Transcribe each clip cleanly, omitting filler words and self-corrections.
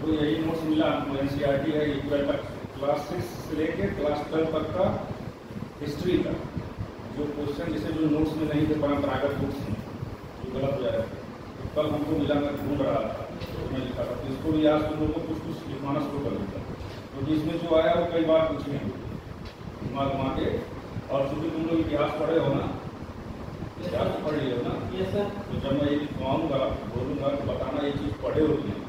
देखो यही नोट्स मिला हमको, एनसीईआरटी है 12 तक, क्लास 6 से लेके क्लास 12 तक का हिस्ट्री का जो क्वेश्चन जैसे जो नोट्स में नहीं थे परंपरागत बुक्स में जो गलत हो जाए, तो कल हमको मिला, मैं ढूंढ रहा था तो मैं लिखा था, तो इसको भी आज तुम लोग को कुछ कुछ लिखवाना शुरू कर देता, क्योंकि इसमें जो आया वो कई बार पूछे हैं घुमा घुमा के। और चूँकि तुम लोग इतिहास पढ़े हो ना, इतिहास तो पढ़ लियो ना, तो जब मैं ये लिखवाऊँगा बोलूँगा तो बताना ये चीज़ पढ़े हो कि नहीं।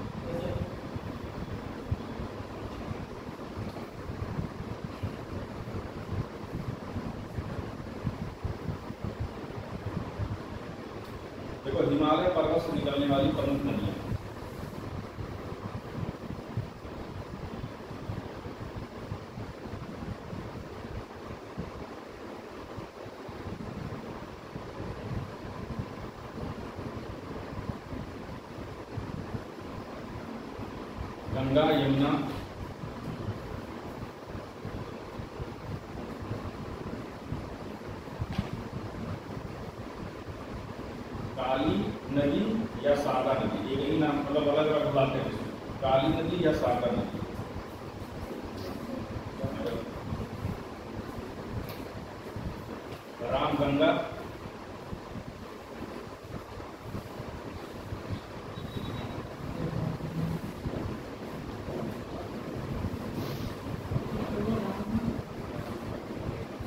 देखो हिमालय पर्वत से निकलने वाली प्रमुख नदियां, गंगा, यमुना, काली नदी या सागर नदी, एक ही नाम मतलब अलग अलग बुलाते हैं, काली नदी या सागर नदी। रामगंगा,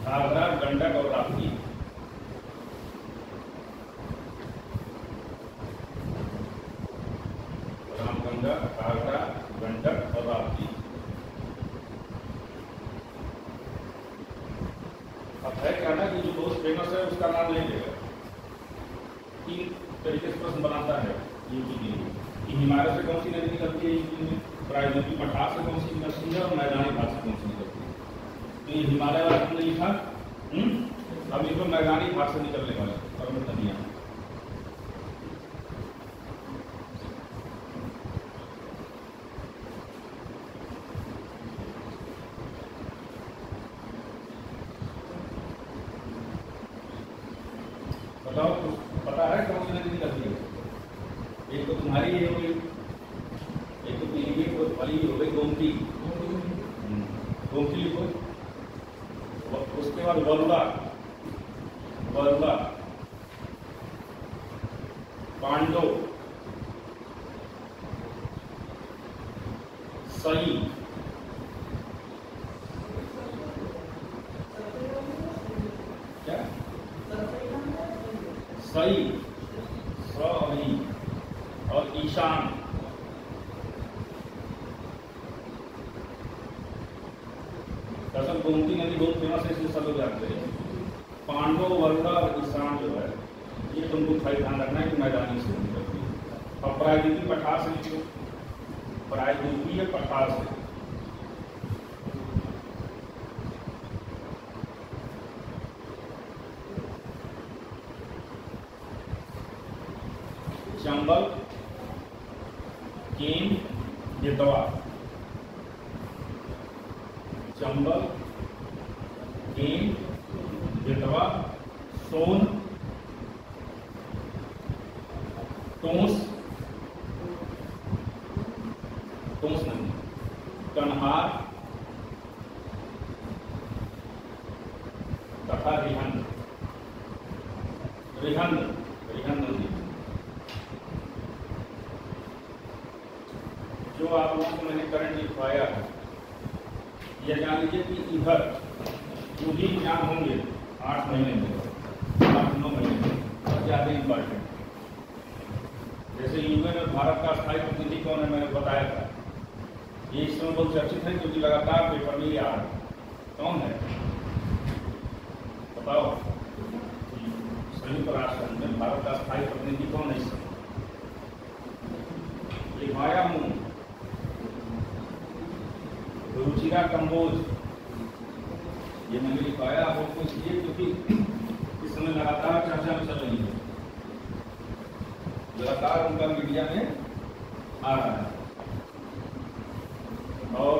घाघरा, गंडक और राप्ती। रामगंगा, घाघरा, गंडक और राप्ती। अब है क्या ना कि जो दोस्त फेमस है उसका नाम नहीं लेगा। तीन तरीके से प्रश्न बनाता है यूपी के लिए कि हिमालय से कौन सी नदी निकलती है यूपी में, प्रायद्वीपीय पठार से कौन सी निकलती है और मैदानी भाग से कौन सी निकलती है। तो ये हिमालय वाला तुमने लिखा, अब लिखो मैदानी भाग से निकलने वाले प्रमुख नदियाँ। बताओ पता है कौन सी नदी निकलती है? एक तो तुम्हारी ये हो गई, एक तो पीलीभीत वाली हो गई गोमती, गोमती लिखो। उसके बाद वरुणा, वरुणा, पांडो, सई, क्या सई, सई और ईशान। दरअसल गोमती नदी बहुत फेमस है, इसलिए सब लोग जानते हैं। पांडव, वरुणा और ईशान जो है ये तुमको खाली ध्यान रखना है कि मैदानी से निकलती है। और प्रायद्वीपीय पठार से लिखो, प्रायद्वीपीय पठार से। चंबल, केन, बेतवा। चंबल, केन, बेतवा, सोन, टोंस, टोंस नदी, कन्हार तथा रिहंद, रिहंद, रिहंद नदी। जो आप लोगों को मैंने करंट लिखवाया है, यह जान लीजिए कि इधर जो भी एग्जाम होंगे 8 महीने में, 8-9 महीने में, बहुत ज़्यादा इम्पॉर्टेंट। जैसे यूएन में भारत का स्थायी प्रतिनिधि कौन है मैंने बताया था, ये इस समय बहुत चर्चित है क्योंकि लगातार पेपर में आ रहा है। कौन है बताओ? संयुक्त राष्ट्र संघ में भारत का स्थायी प्रतिनिधि कौन है इस समय? लिखवाया हूँ, रुचिरा कंबोज। ये मैंने लिखवाया आपको इसलिए क्योंकि इस समय लगातार चर्चा में चल रही है, लगातार उनका मीडिया में आ रहा है। और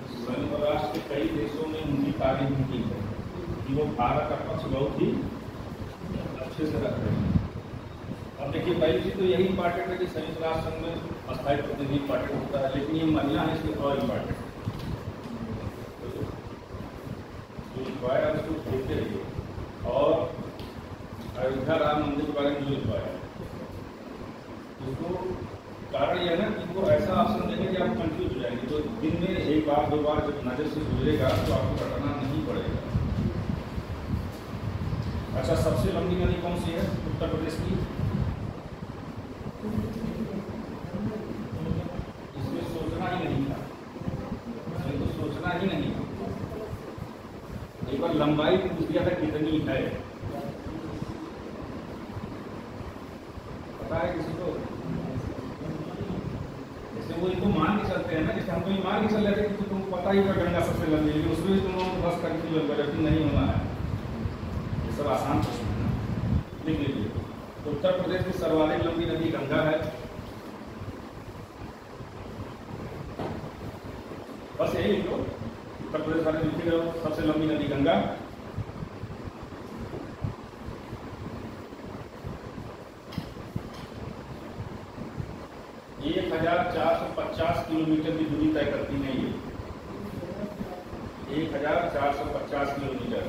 संयुक्त राष्ट्र के कई देशों में उनकी तारीफ की है कि वो भारत का पक्ष बहुत ही अच्छे से रख रहे हैं। अब देखिए देखिए पहली चीज तो यही इंपॉर्टेंट है कि संयुक्त राष्ट्र संघ में अस्थायी प्रतिनिधि इंपॉर्टेंट होता है, लेकिन ये महिला है इसलिए और इम्पॉर्टेंट है। जो लिखवाया है उसको देखते रहिए। और अयोध्या राम मंदिर के बारे में जो लिखवाया है उसको कारण यह है ना कि वो ऐसा ऑप्शन देंगे कि आप कंफ्यूज हो जाएंगे, तो दिन में एक बार दो बार जब नजर से गुजरेगा तो आपको रटना नहीं पड़ेगा। अच्छा, सबसे लंबी नदी कौन सी है उत्तर प्रदेश की? इसमें सोचना ही नहीं था, इसमें तो सोचना ही नहीं था। एक बार लंबाई पूछ दिया था कितनी है, पता है किसी को? जैसे वो इनको मान के चलते हैं ना, जैसे हमको ये मान के चल रहे थे कि तुमको पता ही होगा गंगा सबसे लंबी, लेकिन उसमें भी तुम लोगों को बस करके जबकि नहीं होना है। ये सब आसान प्रश्न है ना, लिख लीजिए। उत्तर प्रदेश की सर्वाधिक लंबी नदी गंगा है। बस यही लिखो, उत्तर प्रदेश वाले लिखते रहो सबसे लंबी नदी गंगा। 1450 किलोमीटर की दूरी तय करती है ये, 1450 किलोमीटर।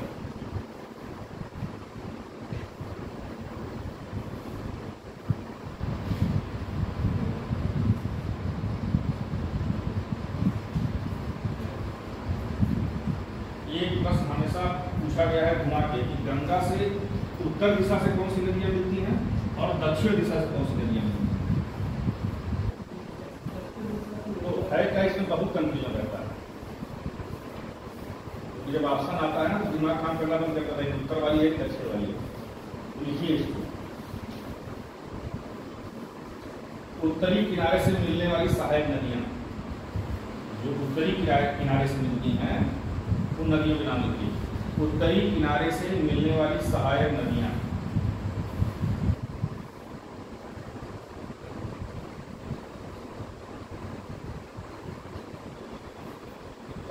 ये प्रश्न हमेशा पूछा गया है घुमा के कि गंगा से उत्तर दिशा से कौन सी नदियां मिलती हैं और दक्षिण दिशा से कौन सी नदियां मिलती हैं। तो है क्या, इसमें बहुत कंफ्यूजन रहता है। जब ऑप्शन आता है ना तो दिमाग काम करना बंद करता है, उत्तर वाली है दक्षिण वाली है। तो लिखिए इसको, उत्तरी किनारे से मिलने वाली सहायक नदियां, जो उत्तरी किनारे से मिलती हैं उन नदियों के नाम लिखिए। उत्तरी किनारे से मिलने वाली सहायक नदियां,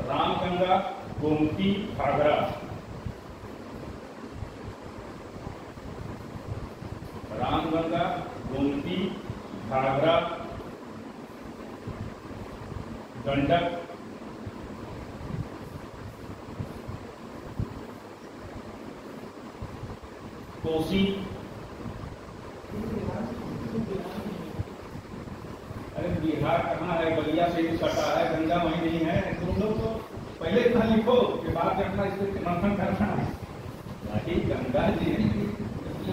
रामगंगा, गोमती, घाघरा। रामगंगा, गोमती, घाघरा, गंडक, कोसी। अरे बिहार कहाँ है, बलिया से ही सटा है, गंगा वहीं नहीं है। तुम लोग तो पहले इतना लिखो कि बाद में अपना इसको मंथन करना है। गंगा जी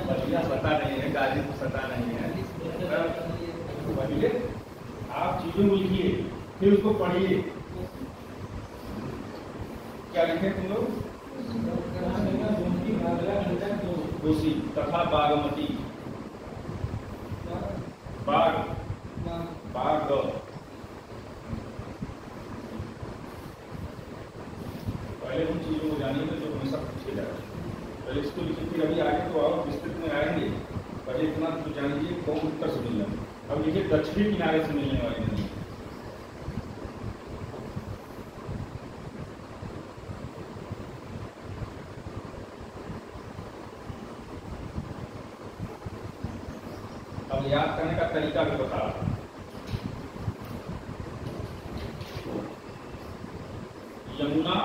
बलिया सटा नहीं है, गाजीपुर सटा नहीं है। पहले आप चीजों को लिखिए फिर उसको पढ़िए। क्या लिखे तुम लोग? कोसी तथा बागमती, बाग बाग। पहले उन चीजों को जानिए जो हमेशा पूछे जाए। पहले इसको लिखिए, फिर अभी आगे तो और विस्तृत में आएंगे। पहले इतना तो जान लीजिए कौन उत्तर से मिलना। अब लिखिए दक्षिणी किनारे से मिलने वाली नदी। अब याद करने का तरीका भी बता रहा हूं। यमुना,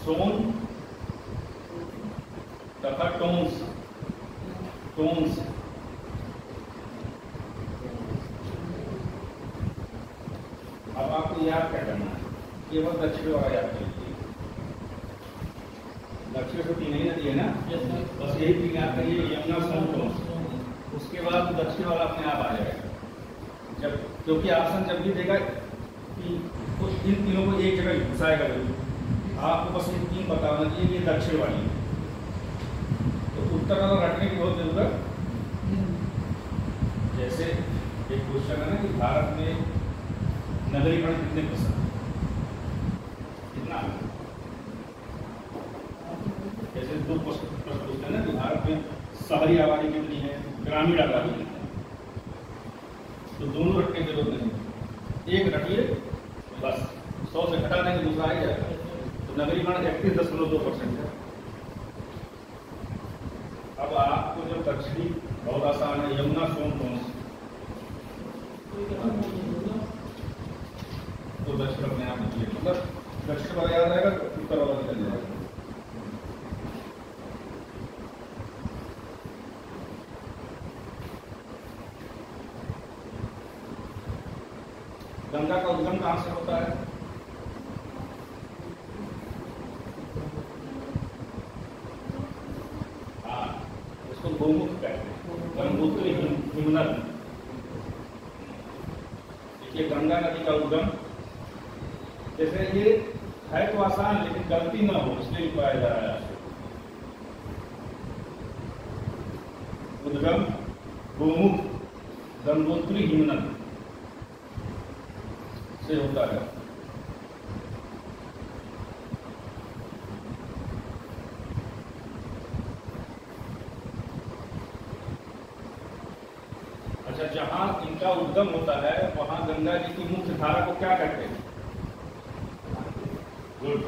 सोन तथा टोंस। अब आपको याद क्या करना है, केवल दक्षिण वाला याद कर लीजिए। दक्षिण से तीन ही नदी है ना, बस यही तीन याद करिए, यमुना, सोन, टोंस। उसके बाद दक्षिण वाला अपने आप आ जाएगा। जब क्योंकि ऑप्शन जब भी देगा कि तो इन तीनों को एक जगह घुसाएगा जरूर। आपको बस ये तीन बताना चाहिए कि ये दक्षिण वाली है। तो उत्तर वाला रखने की बहुत जरूरत। जैसे एक क्वेश्चन है ना कि भारत में नगरीकरण कितने %? कितना? जैसे दो प्रश्न पूछते हैं ना कि भारत में शहरी आबादी कितनी है, ग्रामीण आबादी कितनी है। तो दोनों रखने की जरूरत नहीं, एक रखिए बस। 100 से घटा देंगे दूसरा आ जाएगा। तो नगरीकरण 31.2% है। अब आपको जब दक्षिणी बहुत आसान है, यमुना सोन कौन सी, तो दक्षिण अपने आप निकले, मतलब दक्षिण वाला याद रहेगा तो उत्तर वाला निकल जाएगा। गंगा का उद्गम कहां से होता है? हाँ, उसको गोमुख कहते हैं, गंगोत्री हिमनद। देखिए गंगा नदी का उद्गम, जैसे ये है तो आसान, लेकिन गलती ना हो इसलिए लिखवाया जा रहा है। उद्गम गोमुख गंगोत्री हिमनद से होता है। अच्छा, जहां इनका उद्गम होता है वहां गंगा जी की मुख्य धारा को क्या कहते हैं? गुड,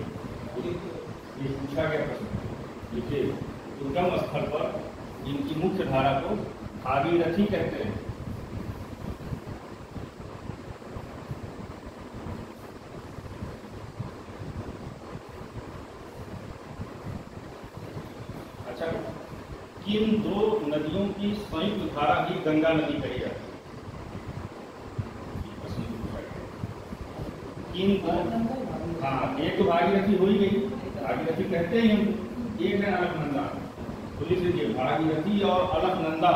ये पूछा गया प्रश्न। देखिए उद्गम स्थल पर इनकी मुख्य धारा को भागीरथी कहते हैं। अच्छा, किन दो नदियों की संयुक्त धारा ही गंगा नदी कही जाती है? किन दो, हाँ एक तो भागीरथी हो ही गई, भागीरथी कहते ही हम, एक है अलकनंदा। तो लिख लीजिए भागीरथी और अलकनंदा।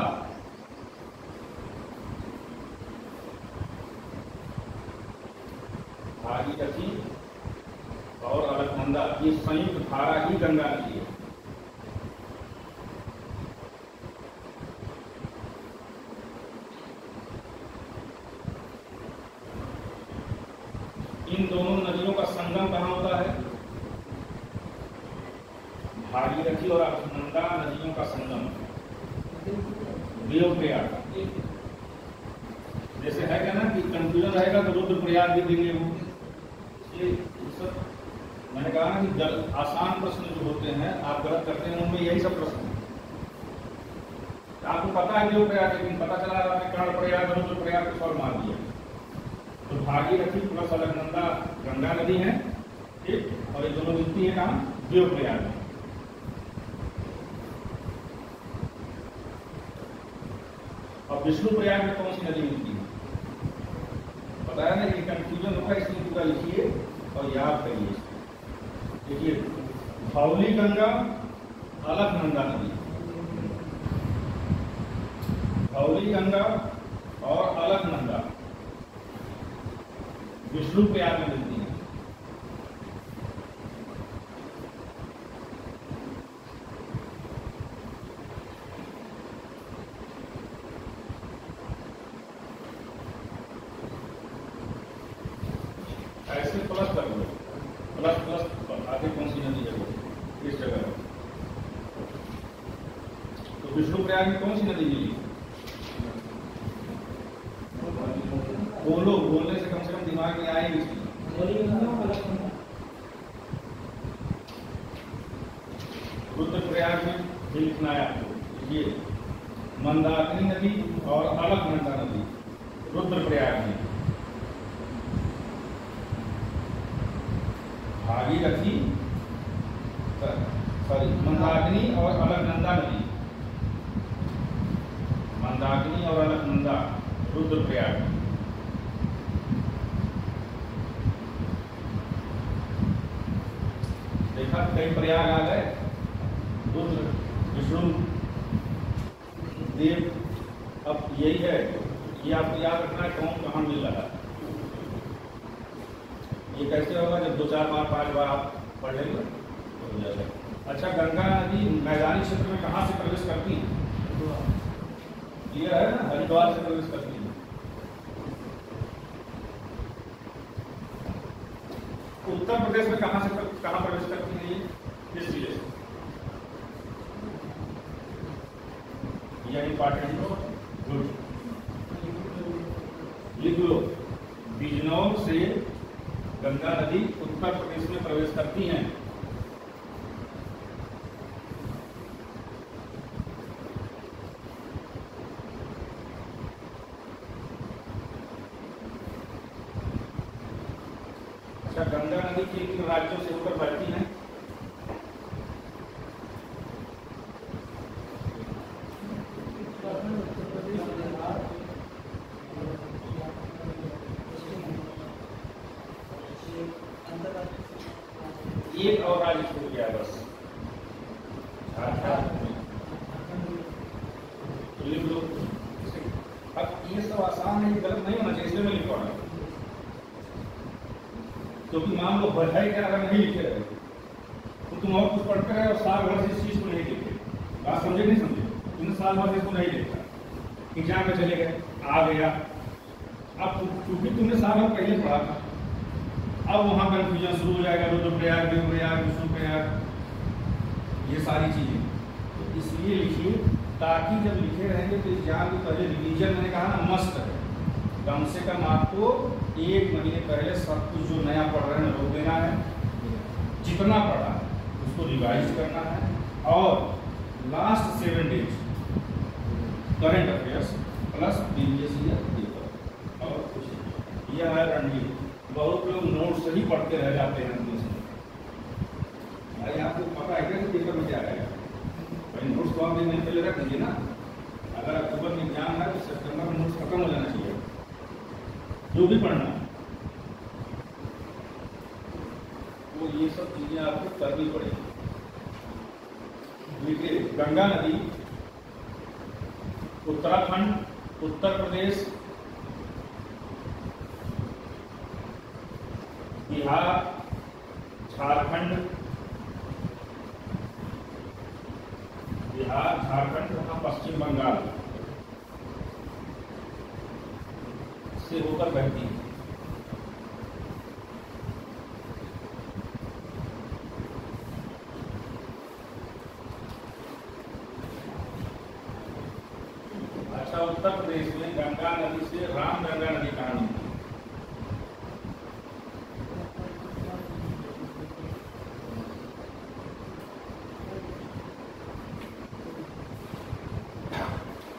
भागीरथी और अलकनंदा ये संयुक्त धारा ही गंगा नदी है। इन दोनों नदियों का संगम कहाँ होता है? भागीरथी और अलकनंदा नदियों का संगम देवप्रयाग। जैसे है क्या ना कि कंफ्यूजन रहेगा तो रुद्रप्रयाग भी देंगे वो। ये सब मैंने कहा ना कि आसान प्रश्न जो होते हैं आप गलत करते हैं, उनमें यही सब प्रश्न है। आपको पता है देवप्रयाग, लेकिन पता चला आपने कर्णप्रयाग रुद्रप्रयाग को सॉल्व मार दिया। तो भागीरथी प्लस अलकनंदा गंगा नदी है, ठीक, और ये दोनों मिलती है कहाँ? देवप्रयाग में। और विष्णुप्रयाग में कौन सी नदी मिलती है? बताया ना कि कंफ्यूजन होगा, इसलिए पूरा लिखिए और याद करिए। देखिए धौली गंगा अलकनंदा नदी, धौली गंगा और अलकनंदा विष्णुप्रयाग में मिलती है। ऐसे प्लस कर लो, प्लस प्लस आगे कौन सी नदी है वो इस जगह। तो विष्णुप्रयाग में कौन सी नदी मिली? बोलो, बोलने से कम दिमाग में आएगी। रुद्रप्रयाग में भी लिखना है आपको। ये मंदाकिनी नदी और अलकनंदा नदी रुद्रप्रयाग में। भागीरथी सॉरी मंदाकिनी और अलकनंदा नदी, मंदाकिनी और अलकनंदा रुद्रप्रयाग। देखा कई प्रयाग आ गए, रुद्र विष्णु देव। अब यही है, ये आपको याद रखना है कौन कहाँ मिल रहा है। ये कैसे होगा? जब 2-4 बार 5 बार आप पढ़ लेंगे तो हो जाएगा। अच्छा, गंगा नदी मैदानी क्षेत्र में कहाँ से प्रवेश करती है? क्लियर है ना? हरिद्वार से प्रवेश करती है। उत्तर प्रदेश में कहाँ प्रवेश करती है? ये किस जिले से? यह इंपॉर्टेंट गुड लिख लो। बिजनौर से गंगा नदी उत्तर प्रदेश में प्रवेश करती हैं। गंगा नदी किन राज्यों से होकर बहती है? एक और राज्य छूट गया बस, लिख लो। अब ये सब आसान है, ये गलत नहीं होना चाहिए, इसलिए मैं लिखवा रहा हूँ। क्योंकि मान लो है क्या, अगर नहीं लिखे रहे तो तुम और कुछ पढ़ते रहे और साल भर से इस चीज को नहीं लिखे। बात समझे नहीं समझे? तुमने साल भर से इसको नहीं देखा, एग्जाम में चले गए, आ गया। अब क्योंकि तुमने साल भर पहले पढ़ा था, अब वहां कंफ्यूजन शुरू हो जाएगा, रुद्रप्रयाग, देवप्रयाग, विष्णुप्रयाग, ये सारी चीजें। तो इसलिए लिखिए, ताकि जब लिखे रहेंगे तो एग्जाम के पहले रिवीजन, मैंने कहा ना, मस्ट है। कम से कम आपको 1 महीने पहले सब कुछ जो नया पढ़ रहे हैं रोक देना है, जितना पढ़ा उसको रिवाइज करना है, और last 7 days current affairs plus previous year paper, और कुछ यह है रणनीति। बहुत लोग नोट्स ही पढ़ते रह जाते हैं भाई, आपको पता है क्या कि पेपर में क्या आएगा? भाई नोट्स तो आप 1 महीने पहले रख दीजिए ना। अगर अक्टूबर में एग्जाम है तो सितंबर में नोट्स खत्म हो जाना चाहिए, जो भी पढ़ना है। तो ये सब चीजें आपको करनी पड़ेगी। देखिए, गंगा नदी उत्तराखंड, उत्तर प्रदेश, बिहार, झारखंड तथा पश्चिम बंगाल से होकर बहती है। अच्छा, उत्तर प्रदेश में गंगा नदी से रामगंगा नदी कहाँ मिलती है?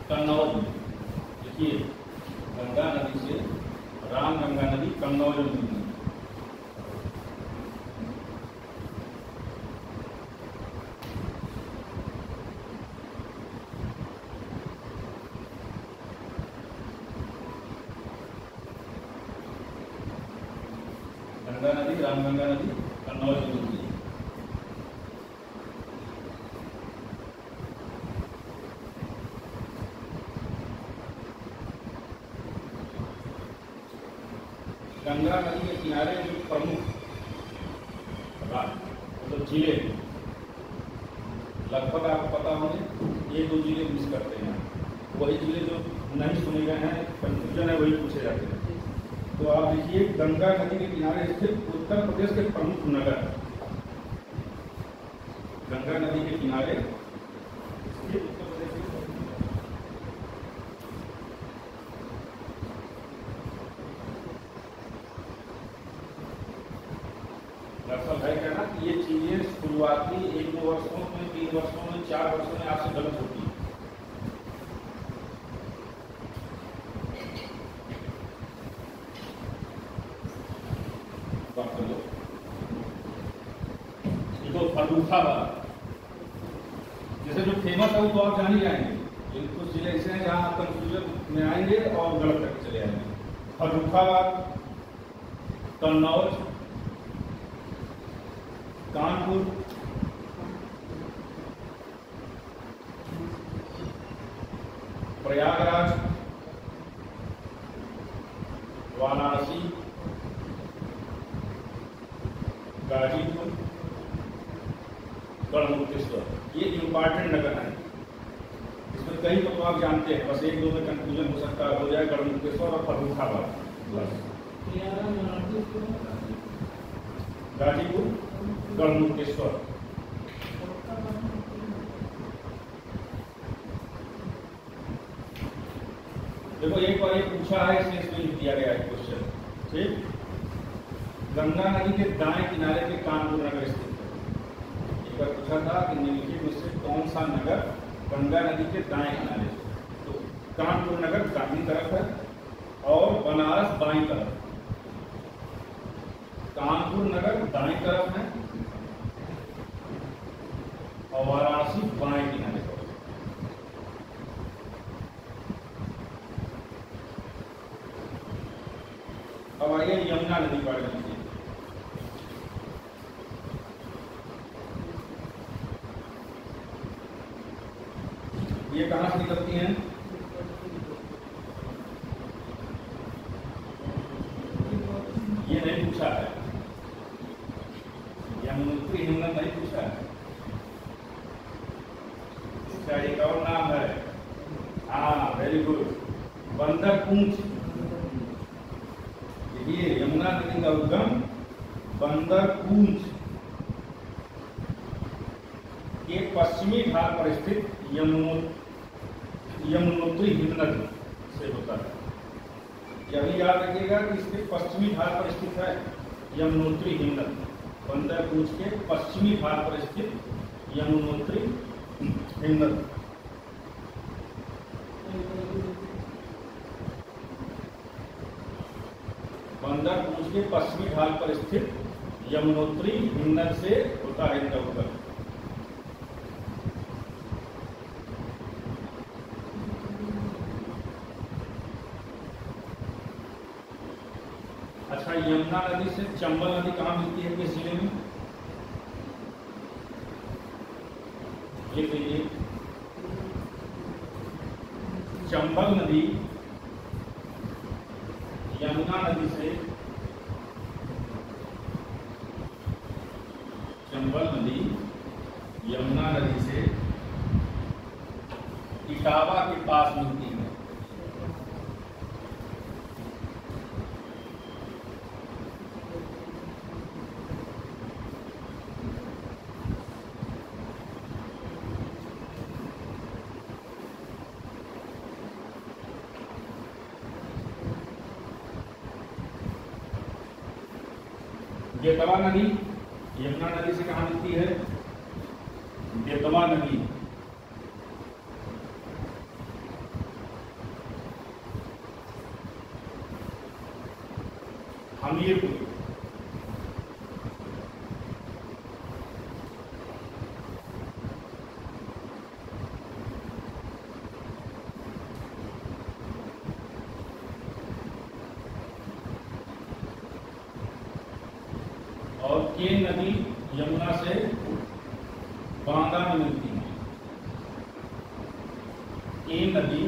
कन्नौज में। देखिए, गंगा नदी से रामगंगा नदी कन्नौज में मिलती है। गंगा नदी, रामगंगा नदी कन्नौज में मिलती है। गंगा नदी के किनारे जो प्रमुख मतलब जिले, लगभग आपको पता होंगे, 1-2 जिले मिस करते हैं। वही जिले जो नहीं सुने गए हैं, कंफ्यूजन है, वही पूछे जाते हैं। तो आप देखिए, गंगा नदी के किनारे स्थित उत्तर प्रदेश के प्रमुख नगर, गंगा नदी के किनारे स्थित उत्तर प्रदेश के दरअसल है क्या ना कि ये चीजें शुरुआती 1-2 वर्षों में, 3 वर्षों में, 4 वर्षों में आपसे गलत होती है। देखो, फर्रुखाबाद जैसे जो फेमस है वो तो आप जान ही जाएंगे, लेकिन कुछ जिले ऐसे हैं जहाँ आप कंफ्यूजन में आएंगे और गलत करके चले आएंगे। फर्रुखाबाद, कन्नौज, कानपुर, प्रयागराज, वाराणसी, गाजीपुर, गढ़मुक्तेश्वर, ये इंपॉर्टेंट नगर है। इसमें कई तो आप जानते हैं, बस 1-2 में कंफ्यूजन हो सकता है, हो जाए गढ़मुक्तेश्वर और फर्रुखाबाद, गाजीपुर, गढ़मुक्तेश्वर। देखो, एक बार ये पूछा है, इसलिए इसमें लिख दिया गया है क्वेश्चन। ठीक, गंगा नदी के दाएं किनारे पे कानपुर नगर स्थित है। एक बार पूछा था कि निम्नलिखित में से कौन सा नगर गंगा नदी के दाएं किनारे? तो कानपुर नगर दाहिनी तरफ है और बनारस बाईं तरफ। कानपुर नगर दाएं तरफ है और वाराणसी बाएं किनारे पर। अब आइए यमुना नदी पढ़ लीजिए। ये कहां से निकलती हैं? ये नहीं पूछा है, यमुनोत्री हिमनद नहीं पूछा है। इसका एक और नाम है, हाँ वेरी गुड, बंदरपूंछ। ये यमुना नदी का उद्गम बंदरपूंछ के पश्चिमी ढाल पर स्थित यमुनोत्री हिमनद से होता है। यह भी याद रखिएगा कि इसके पश्चिमी ढाल पर स्थित है यमुनोत्री हिमनद। बंदरपूंछ के पश्चिमी ढाल पर स्थित यमुनोत्री हिमनद। बंदरपूंछ के पश्चिमी ढाल पर स्थित यमुनोत्री हिमनद से होता है इनका उद्गम। अच्छा, यमुना नदी से चंबल नदी कहाँ मिलती है किस जिले में? ये देखिए, चंबल नदी यमुना नदी से, चंबल नदी यमुना नदी से इटावा के पास मिलती है। बेतवा नदी यमुना नदी से कहाँ मिलती है? बेतवा नदी हमीरपुर। और केन नदी यमुना से बांदा में मिलती है। केन नदी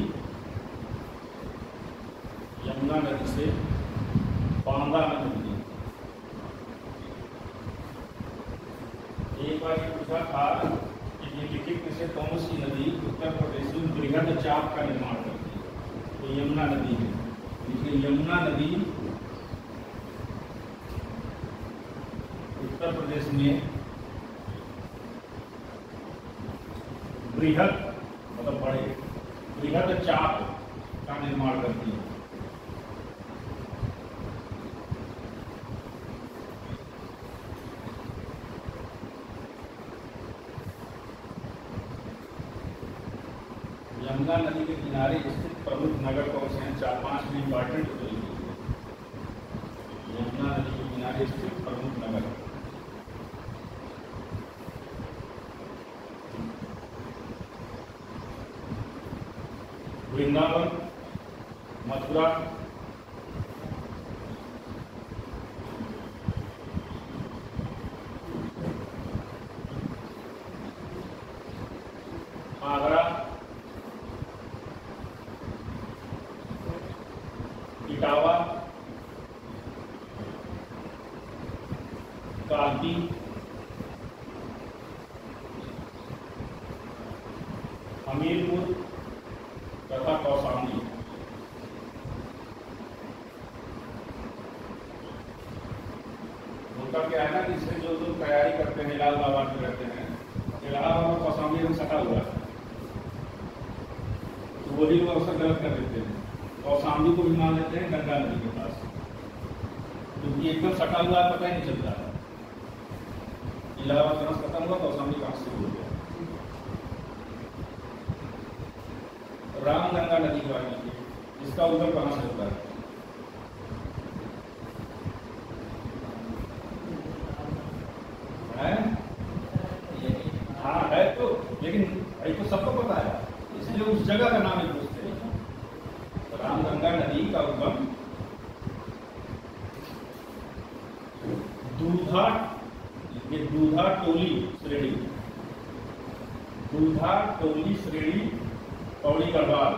यमुना नदी से बांदा में मिलती है। एक बार ये पूछा था कि निम्नलिखित में से कौन सी नदी उत्तर प्रदेश में बृहद चाप का निर्माण करती है? तो यमुना नदी है। देखिए, यमुना नदी उत्तर प्रदेश में बृहद मतलब बड़े बृहद चाप का निर्माण करती है। यमुना नदी के किनारे स्थित प्रमुख नगर कौन से हैं? 4-5 में इंपॉर्टेंट हो जाएगी। यमुना नदी के किनारे स्थित प्रमुख नगर, वृंदावन, मथुरा, आगरा, इटावा, कालपी, हमीरपुर तथा कौशाम्बी। उनका क्या है ना कि इससे जो लोग तैयारी करते हैं इलाहाबाद में रहते हैं, इलाहाबाद और कौशाम्बी में सटा हुआ है, तो वही लोग अवसर गलत कर देते हैं। कौशाम्बी को भी मान लेते हैं गंगा नदी के पास, क्योंकि एकदम सटा हुआ है, पता ही नहीं चलता है इलाहाबाद कहाँ खत्म हुआ, कौशाम्बी कहाँ से हो गया। रामगंगा नदी के बारे में, इसका उद्गम कहाँ से होता है? जगह का नाम ही पूछते हैं। रामगंगा नदी का उद्गम दूधा, ये दूधा टोली श्रेणी, दूधा टोली श्रेणी पौड़ी गढ़वाल,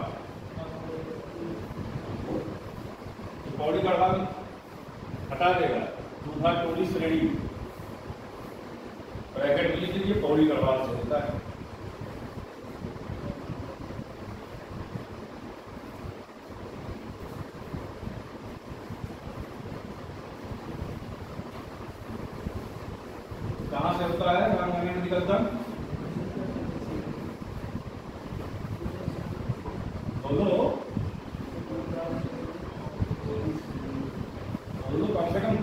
पौड़ी गढ़वाल हटा देगा, दूधा टोली श्रेणी ब्रैकेट में लिख लीजिए, पौड़ी गढ़वाल से होता है। कहां से होता है रामगंगा नदी का उद्गम? बोलो बोलो, कम से कम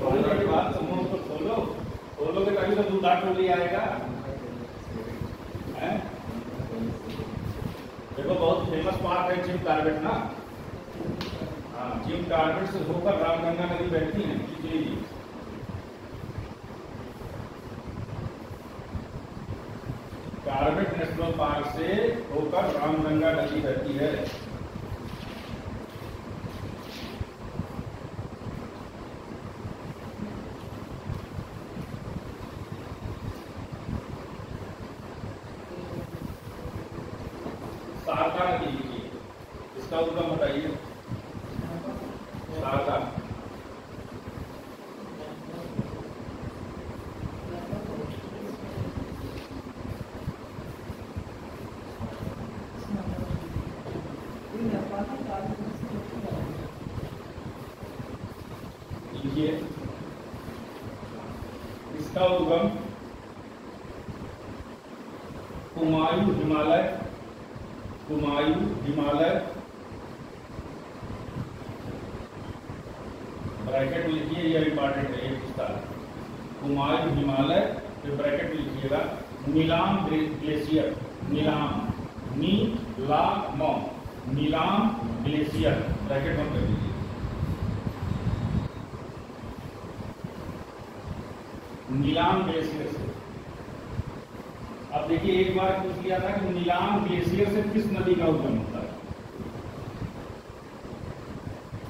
बोलने के बाद समूह को खोलोगे तभी तो दूधा टोली आएगा। देखो बहुत फेमस पार्क है जिम कार्बेट ना, हाँ जिम कार्बेट से होकर रामगंगा नदी बहती है। जी कार्बेट नेशनल पार्क से होकर रामगंगा नदी बहती है। शारदा नदी लिखिए, इसका उद्गम बताइए। शारदा लिखिए, इसका उद्गम कुमायूं हिमालय, कुमायूं हिमालय ब्रैकेट में लिखिए, यह इंपॉर्टेंट है, ये पूछता है। कुमायूं हिमालय फिर ब्रैकेट में लिखिएगा नीलाम ग्लेशियर, नीलाम नीलाम ग्लेशियर ब्रैकेट बंद कर दीजिए। नीलाम ग्लेशियर से, अब देखिए एक बार पूछ लिया था कि नीलाम ग्लेशियर से किस नदी का उद्गम होता है?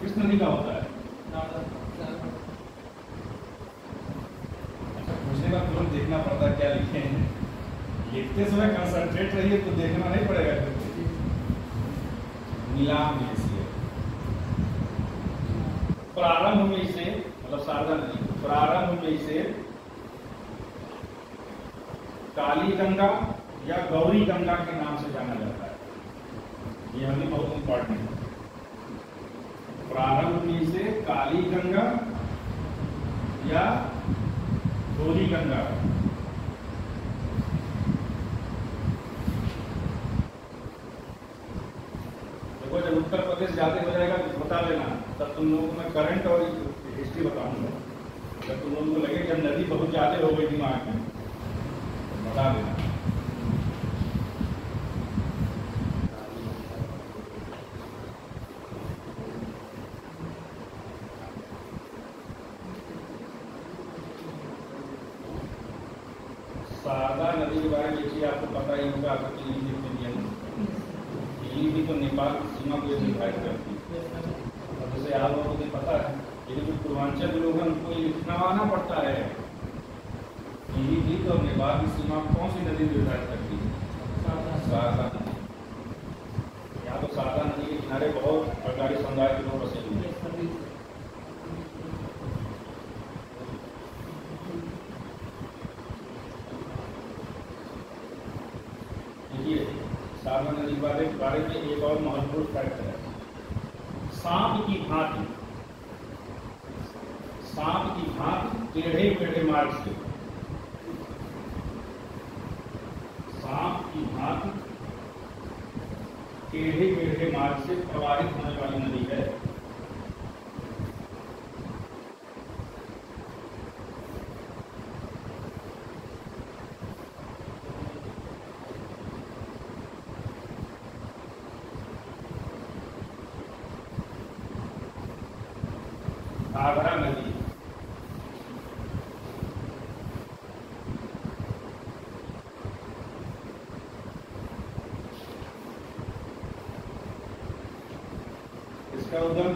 किस नदी का होता है? अच्छा, पूछने का तुरंत देखना पड़ता है क्या लिखे हैं। लिखते समय कंसंट्रेट रहिए तो देखना नहीं पड़ेगा। नीलाम ग्लेशियर प्रारंभ में इसे, मतलब शारदा नदी प्रारंभ में इसे काली गंगा या गौरी गंगा के नाम से जाना जाता है। ये हमें बहुत इंपॉर्टेंट है। प्रारंभ में इसे काली गंगा या गौरी गंगा, देखो जब उत्तर प्रदेश जाते हो जाएगा तो बता देना, तब तुम लोगों को मैं करंट और हिस्ट्री बताऊंगा। जब तुम लोगों को लगे जब नदी बहुत ज्यादा हो गई दिमाग में बता देना। शारदा नदी के बारे में लिखिए, आपको पता ही होगा। आपको पीलीभीत तो नेपाल की सीमा को निर्धारित करती है। और जैसे आप लोगों को पता है, ये जो पूर्वांचल के लोग हैं उनको लिखना आना पड़ता है। पीलीभीत और नेपाल की सीमा कौन सी नदी निर्धारित करती है? शारदा नदी। यहाँ तो शारदा नदी के किनारे बहुत प्रकार समुदाय के लोग बसे हुए हैं। देखिए शारदा नदी के बारे में एक और महत्वपूर्ण फैक्ट है। सांप की भांति टेढ़े मेढ़े मार्ग से, सांप की भांति टेढ़े मेढ़े मार्ग से प्रवाहित होने वाली नदी है। घाघरा नदी, इसका उद्गम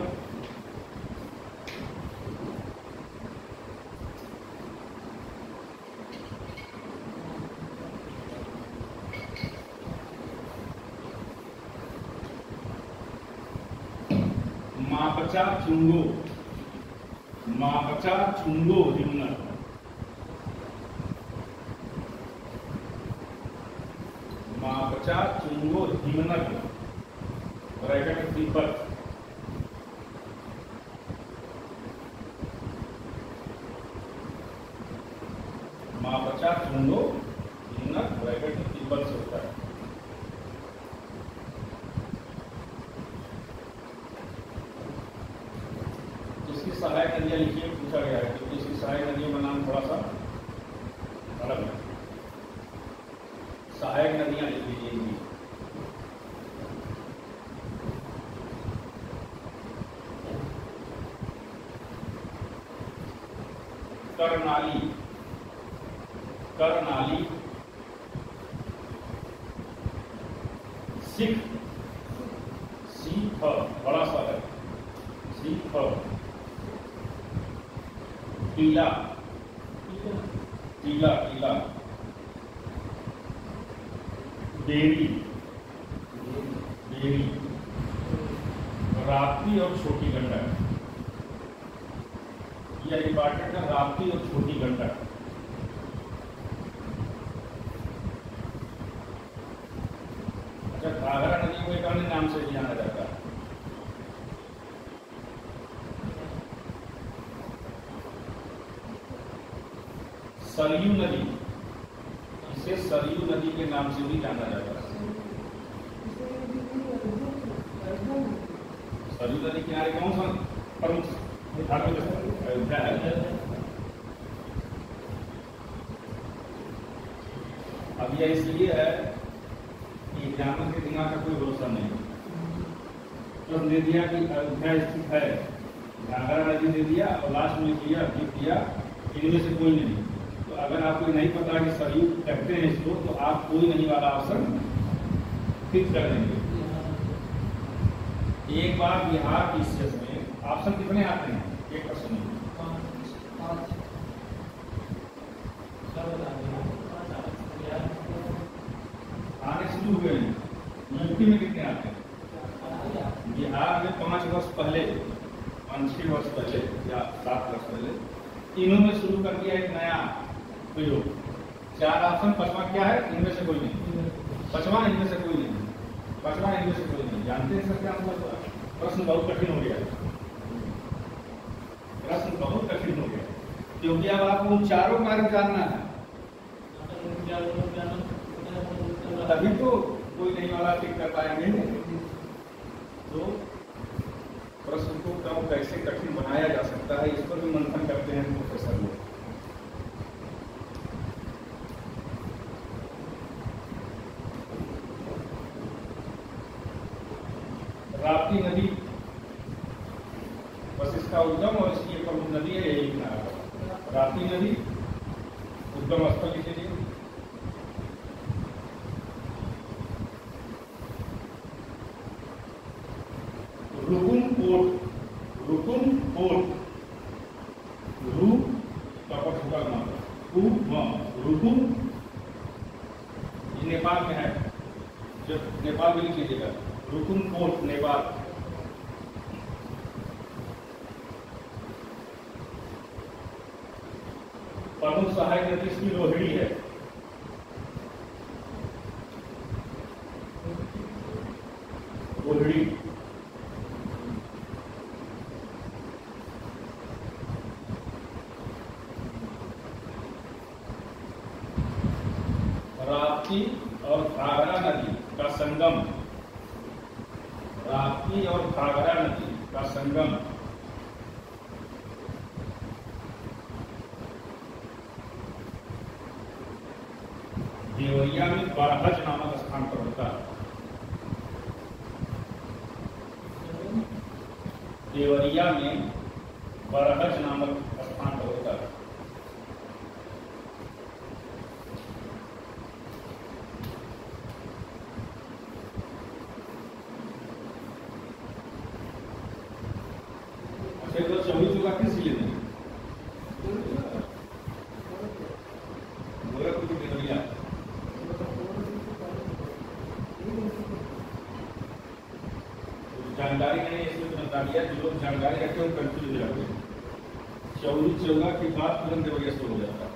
मापचा चुंगो, मापचा चुंगो हिमनद, मापचा चुंगो हिमनद ब्रैकेट तिब्बत, मापचा चुंगो हिमनद ब्रैकेट तिब्बत से होता है। सहायक नदियां लिखिए, पूछा गया है क्योंकि इसकी सहायक नदियों का नाम थोड़ा सा अलग है। सहायक नदियां लिख लीजिए। करनाली, करनाली, सिख, सीख बड़ा सा है, सीख, टीला, टीला, टीला, बेरी, बेरी, राप्ती और छोटी गंडक, यह इंपॉर्टेंट है, राप्ती और छोटी गंडक। अच्छा, घाघरा नदी को एक अन्य नाम से भी जाना जाता है, सरयू नदी, इसे सरयू नदी के नाम से भी जाना जाता है। सरयू नदी किनारे कौन सा प्रमुख धार्मिक स्थल? अयोध्या है। अब यह इसलिए है कि एग्जाम के दिमाग का कोई भरोसा नहीं, तो दे दिया कि अयोध्या स्थित है, घाघरा नदी दे दिया और लास्ट में दिया इनमें से कोई नहीं। तो अगर आपको नहीं पता कि सरयू कहते हैं इसको, तो आप कोई नहीं वाला ऑप्शन फिक्स कर देंगे। एक बार बिहार की सीएस में ऑप्शन कितने आते हैं? 1% आने शुरू हुए हैं। यूपी में कितने आते हैं? बिहार में 5 वर्ष पहले, 5-6 वर्ष पहले या 7 वर्ष पहले इन्होंने शुरू कर दिया एक नया प्रयोग। 4 ऑप्शन, 5वां क्या है? इनमें से कोई नहीं, 5वां इनमें से कोई नहीं, 5वां इनमें से कोई नहीं। जानते हैं सर क्या मतलब? प्रश्न बहुत कठिन हो गया, प्रश्न बहुत कठिन हो गया, क्योंकि अब आपको उन चारों मार्ग जानना है, तभी तो कोई नहीं वाला टिक कर पाएंगे। तो प्रश्न को कैसे कठिन बनाया जा सकता है, इस पर भी मंथन करते हैं प्रोफेसर लोग। राप्ती नदी बस इसका उद्गम और इसकी एक प्रमुख नदी है, यही किनारा। राप्ती नदी उद्गम स्थल लिख लीजिए। रुकुम कोट, रुकुम कोट, रू रुकुम, ये नेपाल में है, जब नेपाल में लिख लीजिएगा। रुकुम कोट नेपाल, प्रमुख सहायक नदी इसकी रोहिणी है। रोहिणी, राप्ती और घाघरा नदी का संगम, राप्ती और घाघरा नदी का संगम देवरिया में बरहज नामक स्थान पर होता है। देवरिया में बरहज नामक स्थान पर होता है। जानकारी नहीं है इसलिए तो बता दिया, जो लोग जानकारी रखते हैं वो कंफ्यूज हो जाते हैं। चौरी चौगा के बाद तुरंत देवरिया शुरू हो जाता है।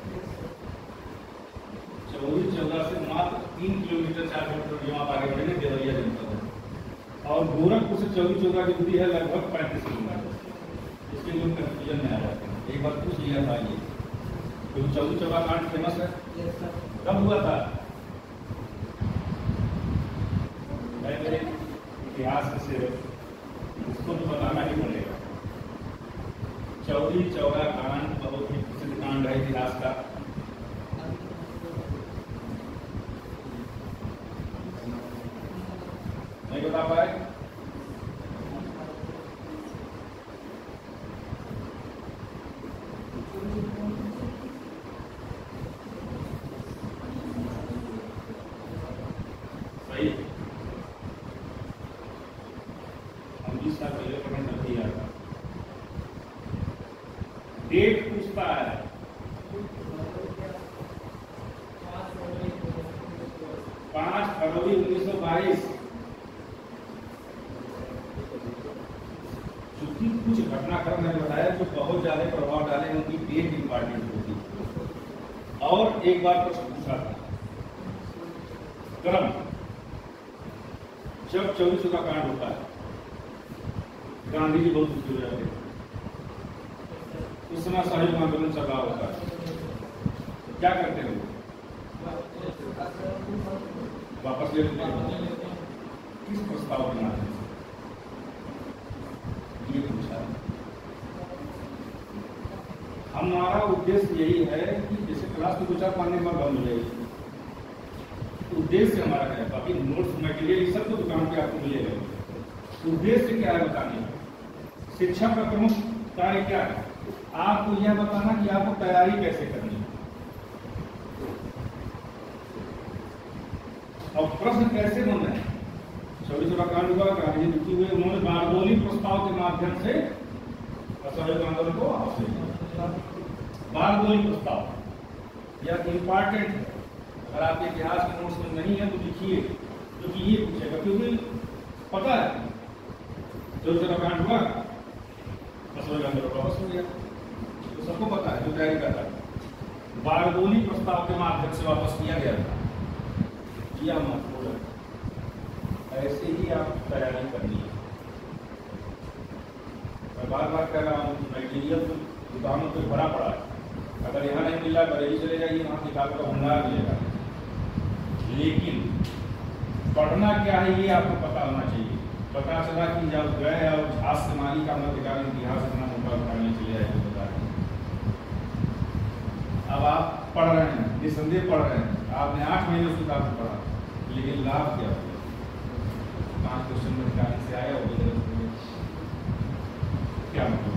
चौरी चौगा से मात्र 3 किलोमीटर 4 किलोमीटर जो आप आगे बढ़ेंगे देवरिया जनपद है, और गोरखपुर से चौरी चौगा की दूरी है लगभग 35 किलोमीटर। इसके लोग कंफ्यूजन में आ जाते हैं। एक बार पूछ लिया था ये, क्योंकि चौरी चौगा कांड फेमस है। कब हुआ था? मेरे इतिहास से इसको तो बताना ही पड़ेगा। चौरी चौगा कांड बहुत ही प्रसिद्ध कांड है इतिहास का। नहीं बता पाए? सही, हम 20 साल पहले पढ़ने तक दिया था। डेट पूछता है, 5 फरवरी 1922। चूंकि कुछ घटनाक्रम मैंने बताया जो बहुत ज्यादा प्रभाव डाले, उनकी डेट इंपॉर्टेंट होती। और एक बार प्रश्न पूछा था, क्रम जब चौरी चौगा कांड होता है, गांधी जी बहुत दुखी हो जाते हैं। उस समय असहयोग आंदोलन चल रहा होता है, क्या करते हैं? वापस ले लेते हैं। किस प्रस्ताव के माध्यम से? ये पूछा। हमारा उद्देश्य यही है कि जैसे क्लास में 2-4 पाने में बंद हो जाएगी, उद्देश्य हमारा क्या है? बाकी नोट्स मटेरियल सब तो दुकान पे आपको मिलेगा। उद्देश्य क्या है बताने का? शिक्षा का प्रमुख कार्य क्या है? आपको यह बताना कि आपको तैयारी कैसे करनी है और प्रश्न कैसे बन रहे हैं। चौरी चौगा कांड हुआ, गांधी जी दुखी हुए, उन्होंने बारडोली प्रस्ताव के माध्यम से असहयोग आंदोलन को वापस ले लिया। बारडोली प्रस्ताव यह इंपॉर्टेंट है। अगर आपके इतिहास के नोट्स में नहीं है तो लिखिए, क्योंकि ये पूछेगा। क्योंकि पता है चौरी चौगा कांड हुआ, असहयोग आंदोलन वापस हो गया, तो सबको पता है जो तैयारी करता है। बारडोली प्रस्ताव के माध्यम से वापस किया गया था। यह महत्वपूर्ण है, ऐसे ही आप तैयारी करनी है। मैं बार बार कह रहा हूँ, मटेरियल तो दुकानों पर भरा पड़ा है। अगर यहाँ नहीं मिला बरेली चले जाइए, वहाँ किताब का भंडार मिलेगा। लेकिन पढ़ना क्या है ये आपको पता होना चाहिए। पता चला कि जब गए और झांस से माली का मध्यकालीन इतिहास इतना मोटा उठाने चले जाए तो बता दें। अब आप पढ़ रहे हैं, निसंदेह पढ़ रहे हैं, आपने 8 महीने उस किताब को पढ़ा, लेकिन लाभ क्या हुआ? 5 क्वेश्चन मध्यकालीन से आया हो, क्या मतलब?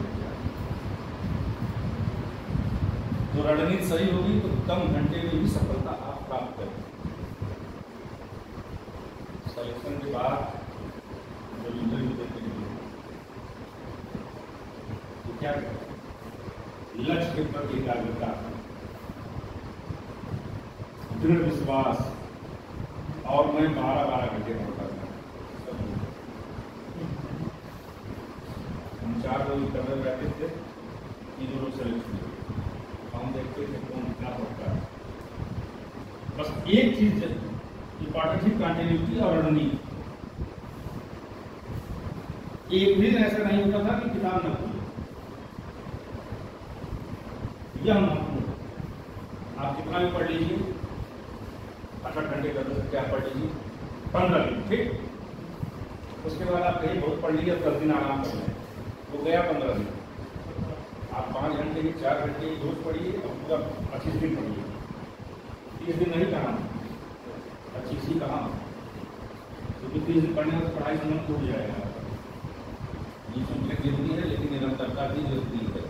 तो रणनीति सही होगी तो कम घंटे में भी सफलता आप प्राप्त करेंगे। सिलेक्शन के बाद जब इंटरव्यू देते हैं तो क्या करें? लक्ष्य के प्रति एकाग्रता, दृढ़ विश्वास, और मैं 12-12 घंटे पढ़ता था। हम 4 लोग इंटरव्यू बैठे थे, 3 लोग सिलेक्शन हुए। हम देखते थे कौन कितना पढ़ता है। बस एक चीज इंपॉर्टेंट थी, कंटिन्यूटी और रणनीति। एक भी ऐसा नहीं होता था कि किताब न खोले। यह महत्वपूर्ण, आप कितना भी पढ़ लीजिए, 8 घंटे कर सकते आप पढ़ लीजिए, 15 दिन, ठीक। उसके बाद आप कहीं बहुत पढ़ लीजिए, 10 दिन आराम कर लें, वो गया 15 दिन। आप 5 घंटे की 4 घंटे की रोज पढ़िए और पूरा 25 दिन पढ़िए। 30 दिन नहीं कहा, 25 ही कहा, क्योंकि 30 दिन पढ़ने में पढ़ाई से मन टूट जाएगा। ये सुनने जरूरी है, लेकिन निरंतरता भी जरूरी है।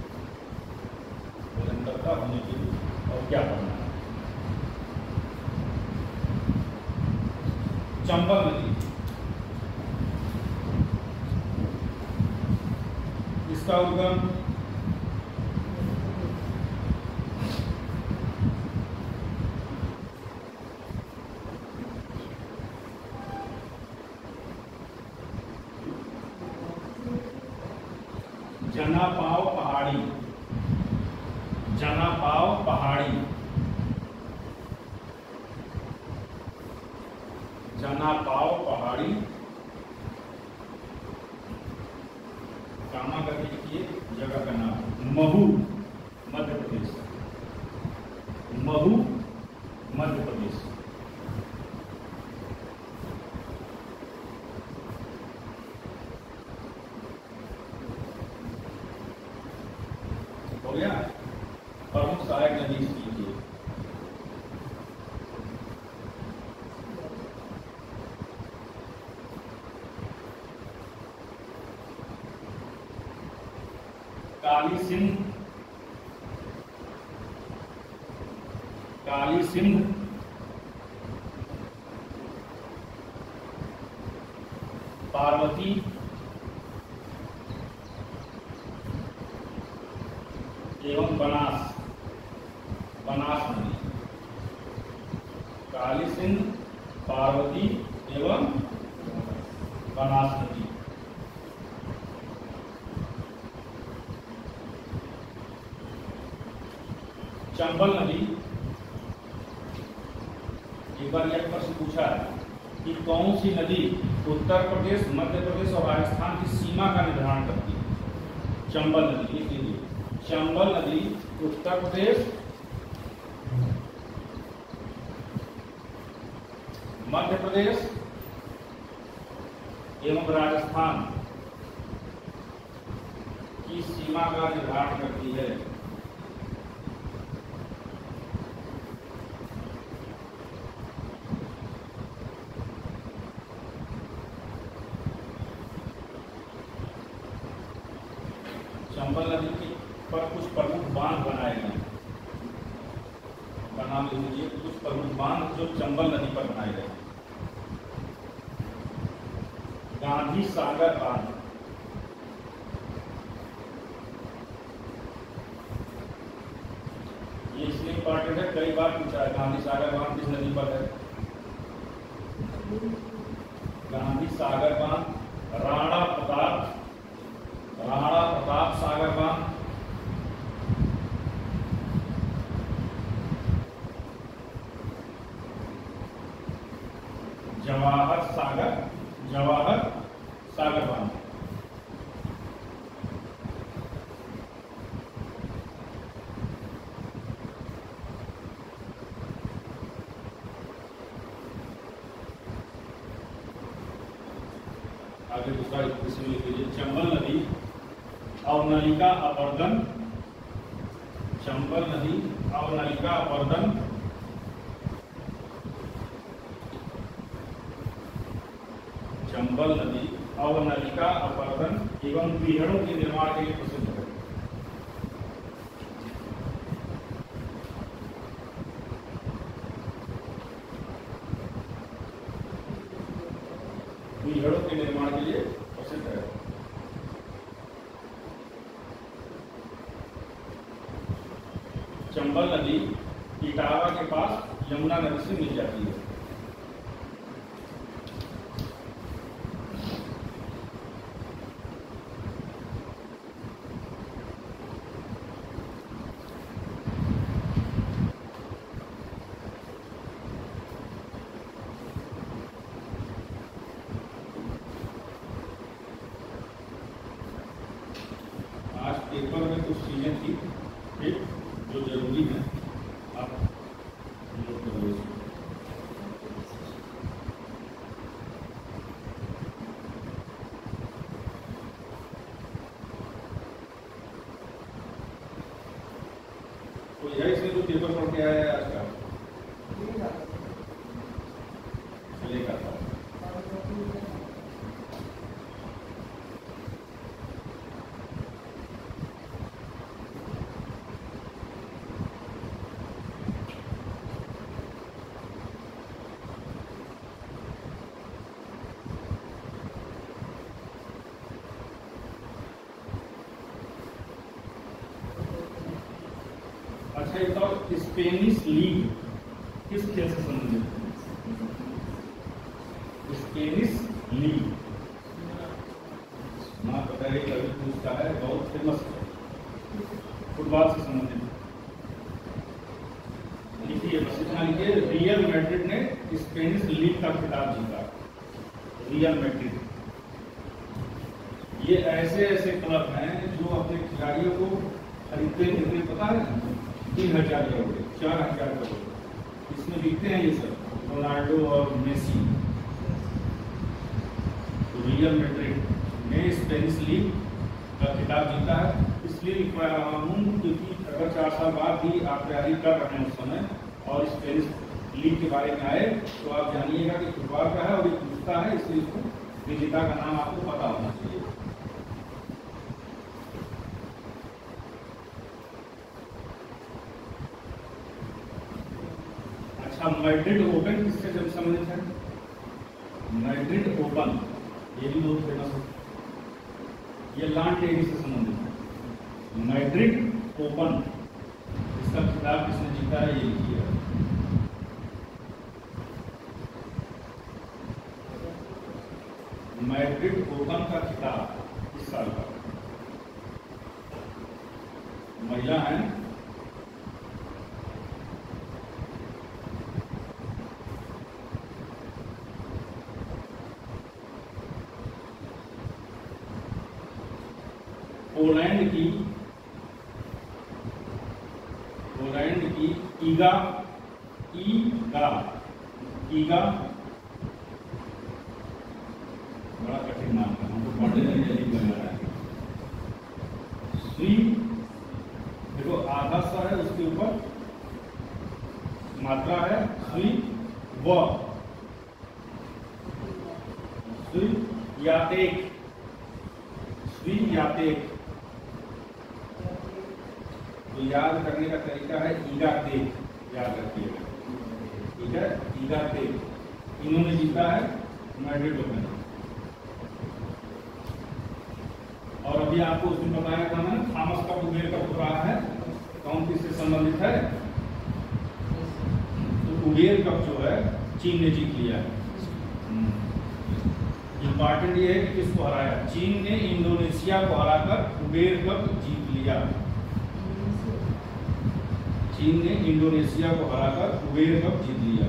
निरंतरता होने के लिए और क्या पढ़ना है? चंबल नदी, इसका उद्गम जनापाव पहाड़ी, जनापाव पहाड़ी, जनापाव पहाड़ी, कामा करके लिखिए जगह का नाम, महू मध्य प्रदेश, महू मध्य प्रदेश। हो गया। प्रमुख सहायक नदी लीजिए, काली सिंध, काली सिंध, पार्वती, एवं बनास, बनास नदी, काली सिंध, पार्वती एवं बनास नदी। चंबल नदी, एक बार यह प्रश्न पूछा है कि कौन सी नदी उत्तर प्रदेश, मध्य प्रदेश और राजस्थान की सीमा का निर्धारण करती है? चंबल नदी, लिख लीजिए। चंबल नदी उत्तर प्रदेश, मध्य प्रदेश एवं राजस्थान की सीमा का निर्धारण करती है। चंबल नदी के पर कुछ प्रमुख बांध बनाए गए हैं, नाम लिख लीजिए। कुछ प्रमुख बांध जो चंबल नदी पर बनाए गए, गांधी सागर बांध, ये इसलिए इंपॉर्टेंट है, कई बार पूछा है गांधी सागर बांध किस नदी पर है? गांधी सागर बांध, राणा प्रताप, राणा प्रताप सागर बांध, जवाहर सागर, जवाहर सागर बांध। आगे दूसरा इसमें लिख लीजिए। चंबल नदी अवनलिका अपर्दन, चंबल नदी अवनलिका अपर्दन, चंबल नदी अवनलिका अपर्दन एवं बीहड़ों के निर्माण के लिए प्रसिद्ध है। बीहड़ों के निर्माण के लिए प्रसिद्ध है। चंबल नदी इटावा के पास यमुना नदी से मिल जाती है। आज पेपर में कुछ चीजें थी ठीक जो जरूरी है, आप नोट कर लीजिए। तो यही से जो पेपर पढ़ के आया है आज का चलेगा था। अच्छा ये बताओ स्पेनिश लीग किस खेल से संबंधित है? स्पेनिश लीग, ना पता है कभी पूछता है, बहुत फेमस है फुटबॉल से संबंधित। लिखिए, बस इतना लिखिए, रियल मैड्रिड ने स्पेनिश लीग का खिताब जीता। रियल मैड्रिड, ये ऐसे ऐसे क्लब हैं जो अपने खिलाड़ियों को खरीदते कितने पता है? 3000 करोड़, 4000 करोड़। इसमें लिखते हैं ये सब रोनाल्डो और मेसी। तो रियल मैड्रिड ने स्पेनिश लीग का खिताब जीता है। इसलिए लिख पा रहा हूँ क्योंकि अगर 4 साल बाद भी आप तैयारी कर रहे हैं उस समय और स्पेनिश लीग के बारे में आए तो आप जानिएगा कि फुटबॉल का है और ये पूछता है, इसलिए इसको विजेता का नाम आपको पता होना चाहिए। अच्छा, मैड्रिड ओपन किससे जब संबंधित है? मैड्रिड ओपन ये भी बहुत फेमस है, ये लॉन टेनिस से संबंधित है। मैड्रिड ओपन, इसका खिताब किसने जीता है? ये लिखिए, मैड्रिड ओपन का खिताब इस साल का। महिला है, पोलैंड की ईगा बड़ा कठिन नाम है, हमको पढ़ने में जल्दी बन रहा है। श्री, देखो आधा सा है, उसके ऊपर मात्रा है श्री यातेक, श्री यातेक। तो याद करने का तरीका है ईगा तेक, याद रखिएगा, ठीक है? ईगा तेक, इन्होंने जीता है मैड्रिड ओपन। और अभी आपको उसमें बताया था ना, थॉमस का उबेर कप हो रहा है, कौन किससे संबंधित है? तो उबेर कप जो है चीन ने जीत लिया है। इंपॉर्टेंट ये है कि किसको हराया? चीन ने इंडोनेशिया को हराकर उबेर कप जीत लिया। चीन ने इंडोनेशिया को हराकर उबेर कप जीत लिया।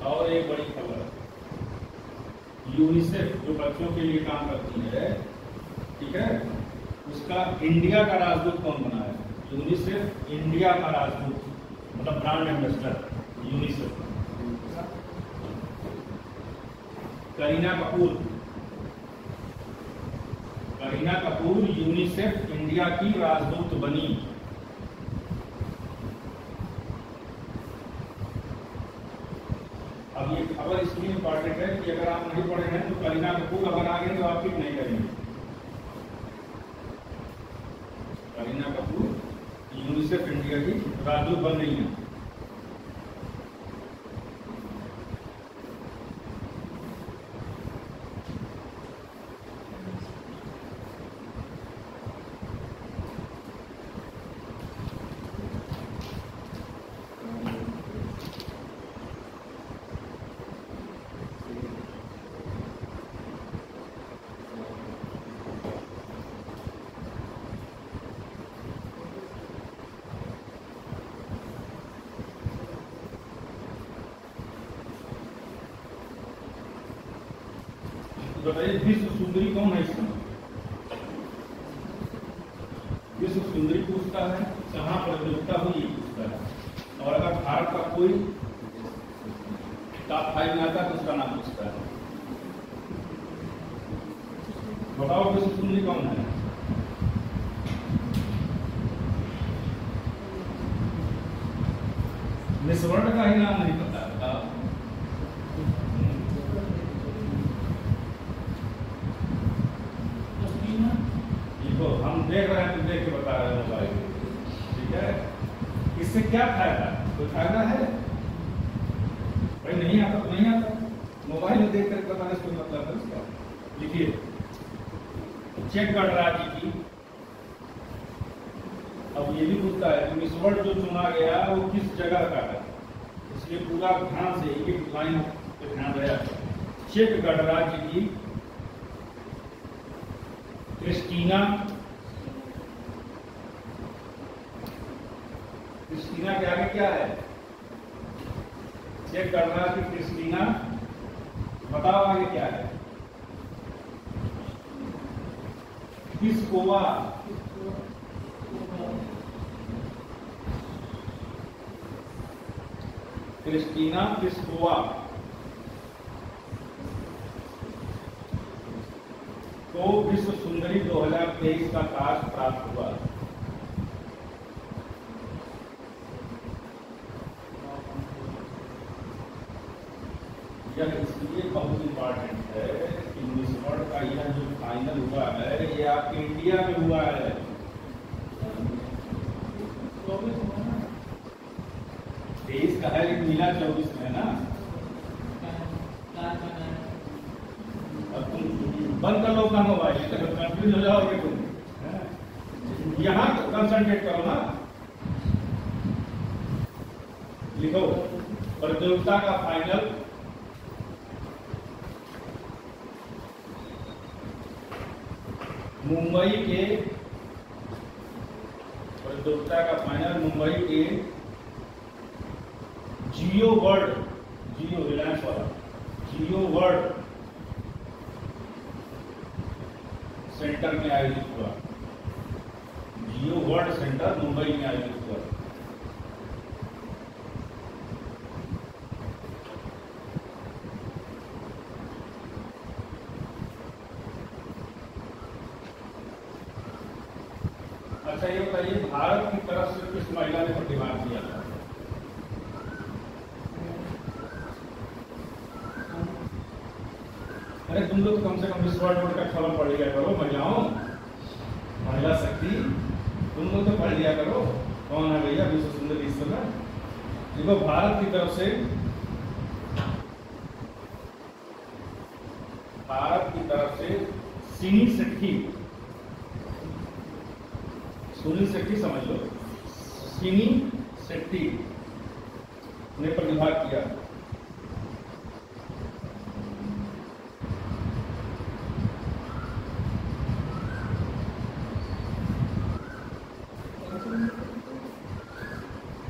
और एक बड़ी खबर, यूनिसेफ जो बच्चों के लिए काम करती है, ठीक है, उसका इंडिया का राजदूत कौन बना है? यूनिसेफ इंडिया का राजदूत, मतलब brand ambassador UNICEF, Kareena Kapoor UNICEF India की राजदूत बनी। अब ये खबर इसलिए इंपॉर्टेंट है कि अगर आप नहीं पढ़े हैं तो करीना कपूर अगर आ गए तो आप ठीक नहीं करेंगे। करीना कपूर यूनिसेफ इंडिया की राजदूत बन रही है। बताइए विश्व सुंदरी कौन है? इसमें विश्व सुंदरी पूछता है, कहाँ प्रतियोगिता हुई पूछता है, और अगर भारत का कोई टॉप 5 में आता है तो उसका नाम पूछता है। बताओ विश्व सुंदरी कौन है? मिस वर्ल्ड का ही नाम नहीं पता। हम देख रहे हैं तो देख के बता रहे हैं मोबाइल, ठीक है? इससे क्या फायदा? कोई फायदा है भाई? नहीं आता तो नहीं आता, मोबाइल में देख कर बताने से कोई मतलब है उसका। लिखिए, चेक गणराज्य की ये भी पूछता है कि मिस वर्ल्ड जो चुना गया वो किस जगह का है, इसलिए पूरा ध्यान से एक एक लाइन पे ध्यान रहे। चेक गणराज्य की क्रिस्टीना के आगे क्या है? चेक गणराज्य की क्रिस्टीना, बताओ आगे क्या है? पिस्कोवा, क्रिस्टीना पिस्कोवा को विश्व सुंदरी 2023 का ताज प्राप्त हुआ। यह इसलिए बहुत इंपॉर्टेंट है कि मिस वर्ल्ड का यह जो फाइनल हुआ है ये आपके इंडिया में हुआ है। तेईस का है लेकिन मिला 24 में है ना। अब तुम बंद कर लो अपना मोबाइल, कंफ्यूज हो जाओगे तुम। यहाँ कंसंट्रेट करो ना। लिखो प्रतियोगिता का फाइनल मुंबई के, प्रतियोगिता का फाइनल मुंबई के जियो वर्ल्ड, जियो रिलायंस वाला जियो वर्ल्ड सेंटर में आयोजित हुआ। जियो वर्ल्ड सेंटर मुंबई में आयोजित हुआ। अच्छा ये बताइए भारत की तरफ से किस महिला ने प्रतिभाग किया था? अरे तुम लोग कम से कम विश्व वर्ल्ड का खबर पढ़ लिया करो महिलाओं, महिला शक्ति तुम लोग तो पढ़ लिया करो। कौन है भैया विश्व सुंदरी इस समय? देखो भारत की तरफ से, भारत की तरफ से सिनी शेट्टी, सुनील शेट्टी समझ लो, सिनी शेट्टी ने प्रतिभाग किया।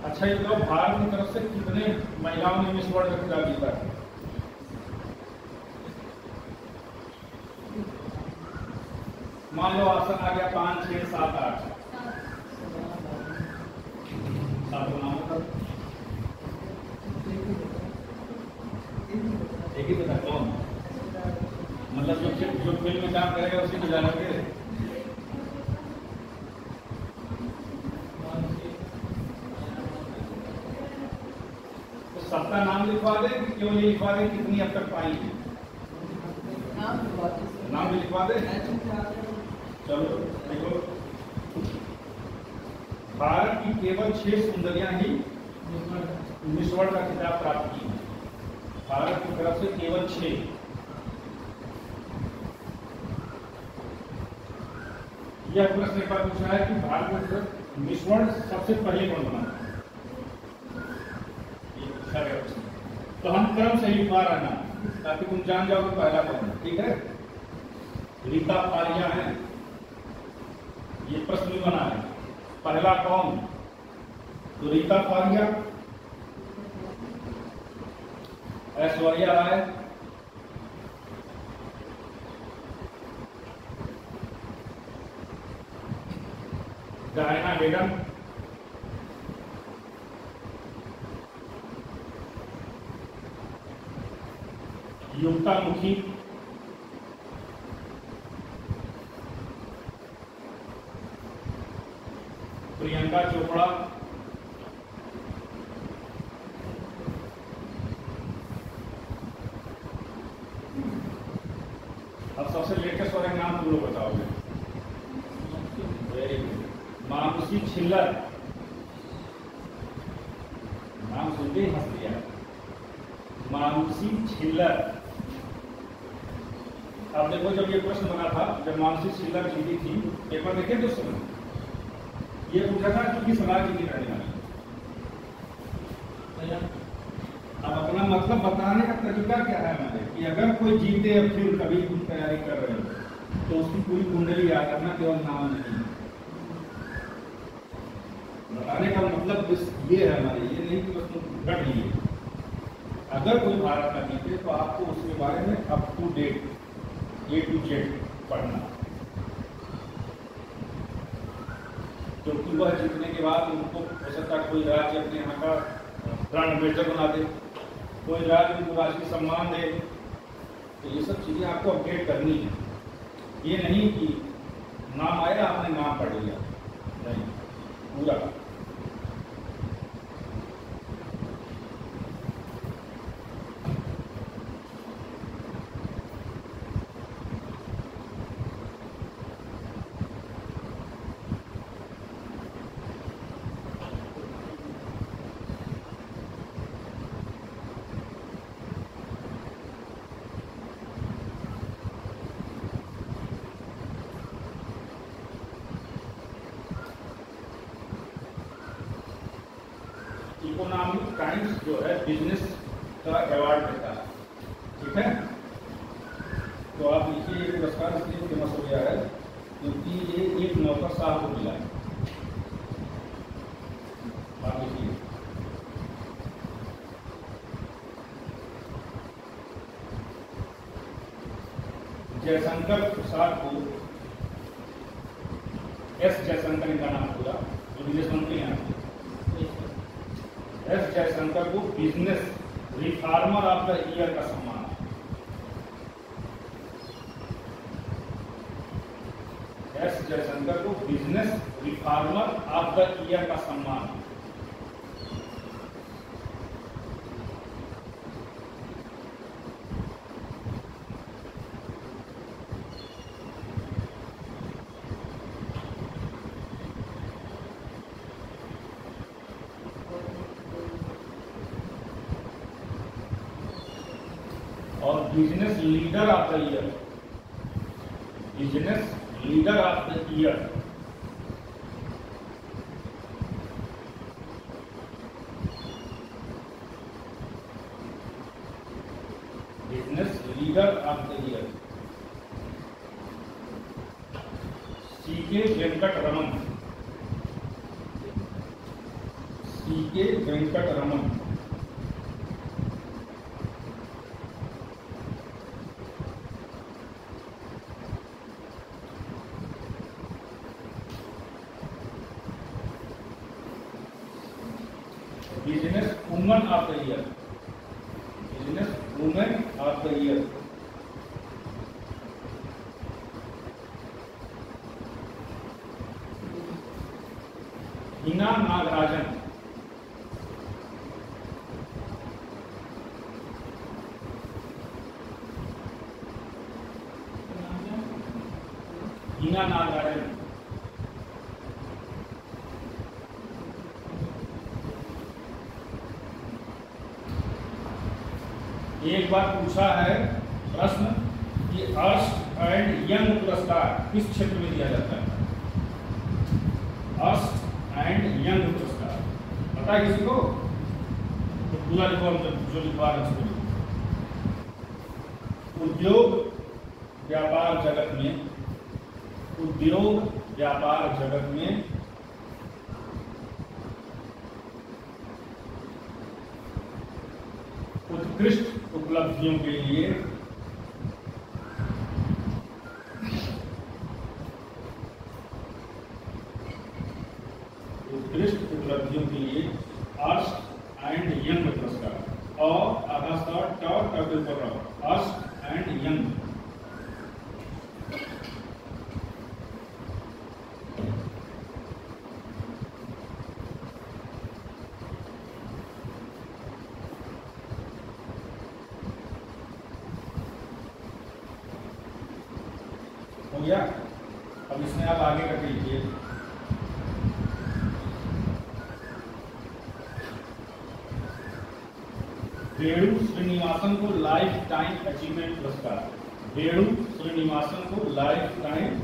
अच्छा ये बताओ भारत की तरफ से कितने महिलाओं ने मिस वर्ल्ड का खिताब जीता है? मान लो आसन आ गया 5, 6, 7, 8। एक ही पता कौन, मतलब जो फिल्म में काम करेगा उसी को जानोगे। तो सबका नाम लिखवा दे कि केवल ये लिखवा दे कितनी अब तक पाई है? नाम भी लिखवा दे। चलो देखो, भारत की केवल 6 सुंदरियां ही मिस वर्ल्ड का खिताब प्राप्त की। भारत की तरफ से केवल 6। यह प्रश्न एक बार पूछा है कि भारत में मिस वर्ल्ड सबसे पहले कौन बना? ये पूछा गया प्रश्न। तो हम क्रम से लिखवा रहना ताकि तुम जान जाओ कि पहला कौन है। ठीक है, रीता फारिया है, ये प्रश्न भी बना है। पहला कौन? तो रीता फारिया, ऐश्वर्या राय, डायना बेगम, युक्ता मुखी, प्रियंका चोपड़ा, अब सबसे लेटेस्ट वाले नाम तुम लोग बताओगे। Very good. मानुषी छिल्लर, नाम सुनते ही हंस दिया। मानुषी छिल्लर। अब देखो जब ये प्रश्न बना था, जब मानुषी छिल्लर जीती थी, पेपर देखे तो सुनो, ये पूछा था कि किस राज्य की रहने वाली। अब अपना मतलब बताने का तरीका क्या है हमारे कि अगर कोई जीते या फिर कभी भी तैयारी कर रहे हो तो उसकी पूरी कुंडली याद रखना, केवल नाम नहीं। बताने का मतलब ये है हमारे, ये नहीं कि बस तुम घट लिए। अगर कोई भारत का जीते तो आपको उसके बारे में up to date A to Z पढ़ना, क्योंकि वह जीतने के बाद उनको हो सकता है कोई राज्य अपने यहाँ का ब्रांड एम्बेसडर बना दे, कोई राज्य उनको राष्ट्रीय सम्मान दे। तो ये सब चीजें आपको अपडेट करनी है। ये नहीं कि नाम आया आपने नाम पढ़ लिया, नहीं, पूरा। इकोनॉमिक टाइम्स जो है बिजनेस का अवार्ड देता है, ठीक है। तो आप लिखिए, ये पुरस्कार इसलिए फेमस हो गया है क्योंकि ये एक नौकर साहब को मिला है। आप लिखिए, जयशंकर प्रसाद को, एस जयशंकर इनका नाम पूरा, जो विदेश मंत्री हैं, एस जयशंकर को business reformer of the year का सम्मान। एस जयशंकर को business reformer of the year का सम्मान। और business leader of the year, business leader of the year, business leader of the year, CK Venkat Raman, CK Venkat Raman. Business woman of the year, business women of the year, Hina Nagarajan, Hina Nagarajan. एक बार पूछा है प्रश्न कि erst and young पुरस्कार किस क्षेत्र में दिया जाता है? अर्स्ट एंड यंग पुरस्कार पता है किसी को? तो पूरा लिखो, जो लिखवा रहे हैं। उद्योग व्यापार जगत में, उद्योग व्यापार जगत में उत्कृष्ट उपलब्धियों के लिए अर्स्ट एंड यंग पुरस्कार। और आधा स्टार ट के ऊपर रहो, अर्स्ट एंड यंग। हो गया? अब इसमें आप आगे कर लीजिए। वेणु श्रीनिवासन को लाइफ टाइम अचीवमेंट पुरस्कार, वेणु श्रीनिवासन को लाइफ टाइम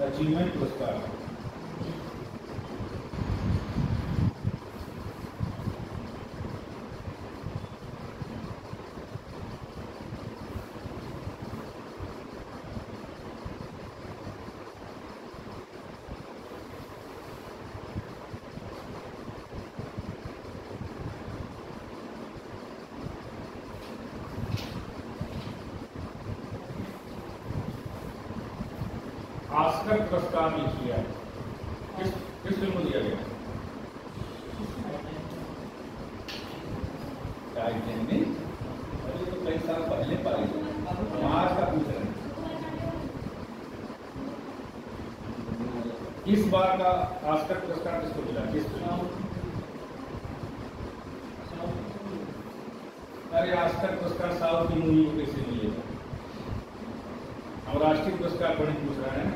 अचीवमेंट पुरस्कार। ऑस्कर पुरस्कार लिख लिया है, किस फिल्म को दिया गया? टाइटैनिक। अरे तो कई साल पहले पाई, हम आज का पूछ रहे हैं। इस बार का ऑस्कर पुरस्कार किसको मिला, किस फिल्म? अरे ऑस्कर पुरस्कार साउथ की मूवी को कैसे मिलेगा? हम राष्ट्रीय पुरस्कार बड़े पूछ रहे हैं,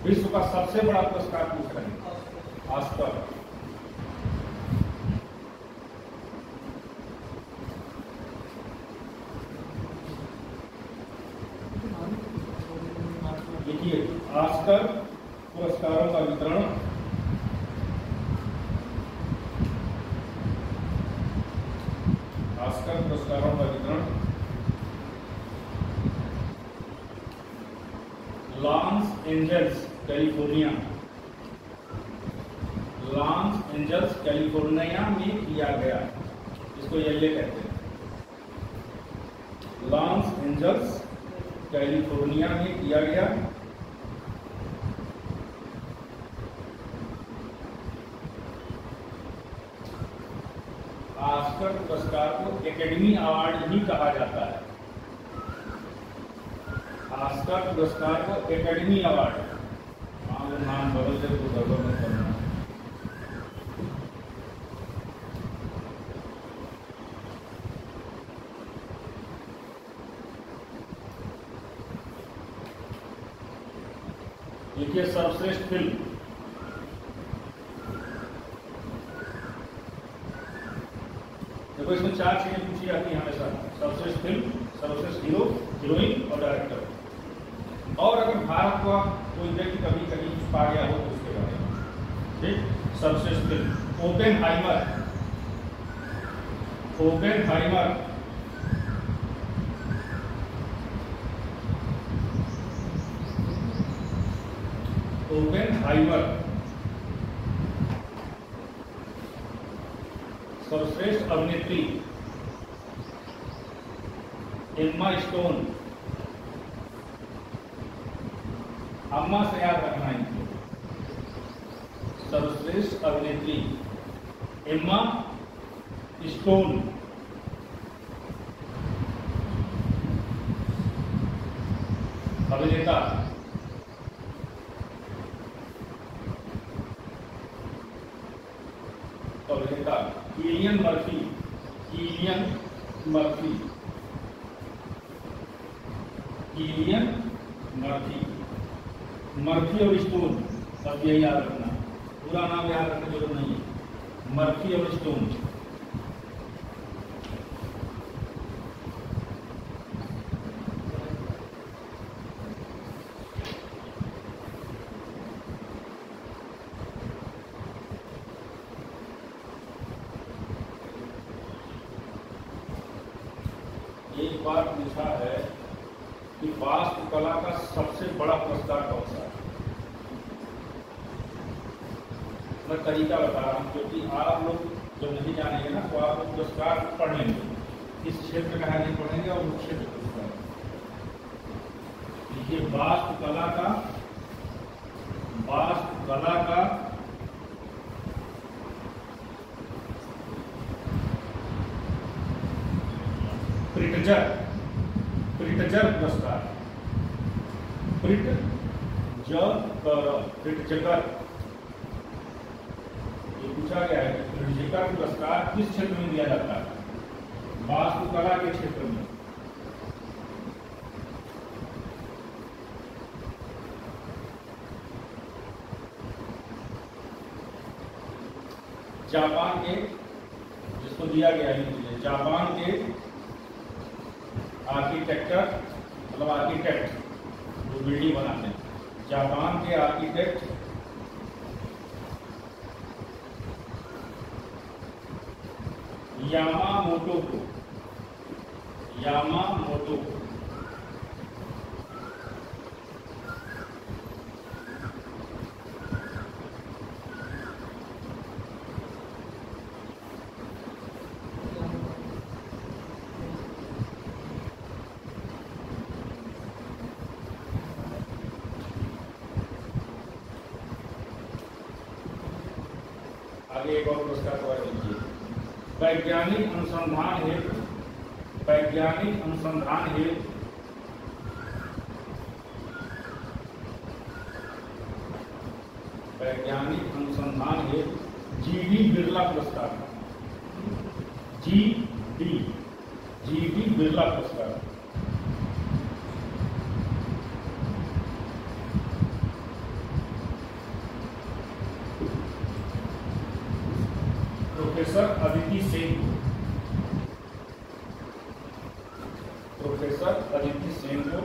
विश्व का सबसे बड़ा पुरस्कार पूछ रहे हैं, ऑस्कर। देखिए, ऑस्कर पुरस्कारों का वितरण पुरस्कारों का वितरण लॉस एंजल्स कैलिफोर्निया में किया गया। इसको एलए कहते हैं। लॉस एंजल्स कैलिफोर्निया में किया गया। ऑस्कर पुरस्कार को एकेडमी अवार्ड भी कहा जाता है। ऑस्कर पुरस्कार को एकेडमी अवार्ड, नाम बदल दे तो गड़बड़ मत करना। देखिए, सर्वश्रेष्ठ फिल्म, देखो इसमें 4 चीजें पूछी जाती हैं हमेशा, सर्वश्रेष्ठ फिल्म, सर्वश्रेष्ठ हीरो, हीरोइन और डायरेक्टर। और अगर भारत का कोई व्यक्ति कभी कहीं पा गया हो तो उसके बारे में। ठीक, सर्वश्रेष्ठ फिल्म ओपेनहाइमर। सर्वश्रेष्ठ अभिनेत्री एम्मा स्टोन। अम्मा से याद रखना इनको। सर्वश्रेष्ठ अभिनेत्री एम्मा स्टोन। अभिनेता किलियन मर्फी और स्टोन, सब यही याद रखना, पूरा नाम याद रखने की जरूरत नहीं है। मर्फी और स्टोन। एक बार पूछा है कि वास्तुकला का सबसे बड़ा पुरस्कार कौन सा है? मैं तरीका बता रहा हूँ, क्योंकि आप लोग जब नहीं जानेंगे ना तो आप लोग पुरस्कार पढ़ लेंगे, इस क्षेत्र का नहीं पढ़ेंगे और उस क्षेत्र पुरस्कार। देखिए, वास्तुकला का प्रिट्जर पुरस्कार, प्रिट्जकर, ये पूछा गया है कि प्रिट्जकर पुरस्कार किस क्षेत्र में दिया जाता है? वास्तुकला के क्षेत्र में। जापान के, जिसको दिया गया है, जापान के आर्किटेक्टर, मतलब आर्किटेक्ट जो बिल्डिंग बनाते हैं, जापान के आर्किटेक्ट यामामोटो को आगे एक और पुरस्कार के बारे में लिखिए। वैज्ञानिक अनुसंधान हेतु, वैज्ञानिक अनुसंधान हेतु वैज्ञानिक अनुसंधान हेतु जीडी बिरला पुरस्कार, जीडी बिरला पुरस्कार। प्रोफेसर अदिति सेन, प्रोफेसर अदिति सेन को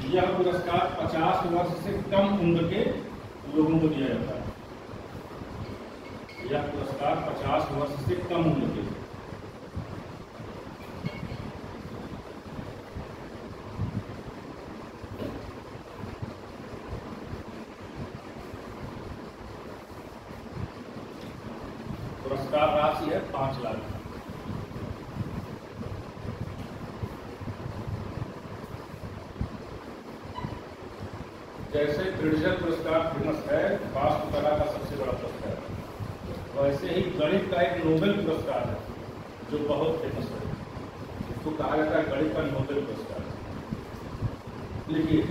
यह पुरस्कार 50 वर्ष से कम उम्र के लोगों को दिया जाता है। यह पुरस्कार 50 वर्ष से कम उम्र के। पुरस्कार राशि है 5 लाख। जैसे प्रिट्जर पुरस्कार फेमस है वास्तुकला का सबसे बड़ा पुरस्कार, वैसे ही गणित का एक नोबेल पुरस्कार है जो बहुत फेमस है, इसको कहा जाता है गणित का नोबेल पुरस्कार। लिखिए,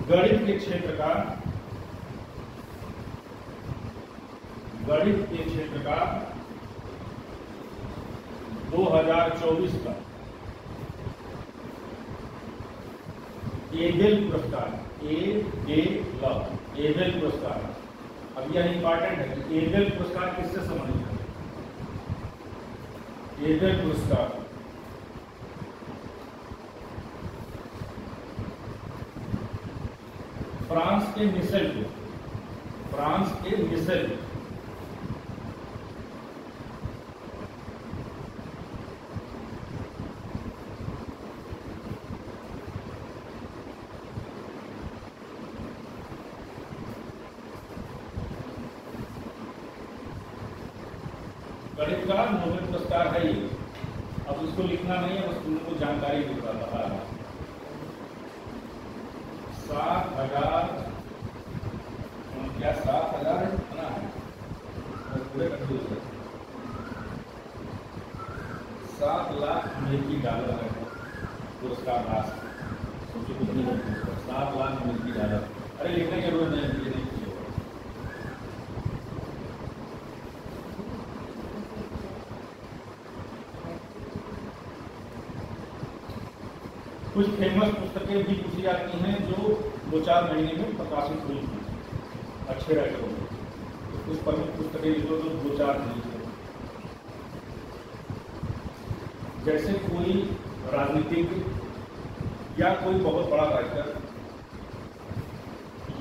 गणित के क्षेत्र का 2024 का एबेल पुरस्कार, एबेल पुरस्कार। अब यह इंपॉर्टेंट है कि एबेल पुरस्कार किससे संबंधित है। एबेल पुरस्कार फ्रांस के मिशेल को, फ्रांस के मिशेल गणित का नोबेल पुरस्कार है ये। अब इसको लिखना नहीं है, बस तुमको जानकारी देता रहा है। 7,000 क्या 7,000 कितना है, पूरे कंफ्यूज है। 7 लाख अमेरिकी डॉलर है पुरस्कार राशि। सोचो कितनी है, 7 लाख अमेरिकी डॉलर। अरे लिखने की जरूरत नहीं है, कुछ फेमस पुस्तकें भी पूछी जाती हैं जो 2-4 महीने में प्रकाशित हुई थी, अच्छे राइटरों में। तो कुछ प्रमुख पुस्तकें लिखो जो 2-4 महीने, जैसे कोई राजनीतिज्ञ या कोई बहुत बड़ा राइटर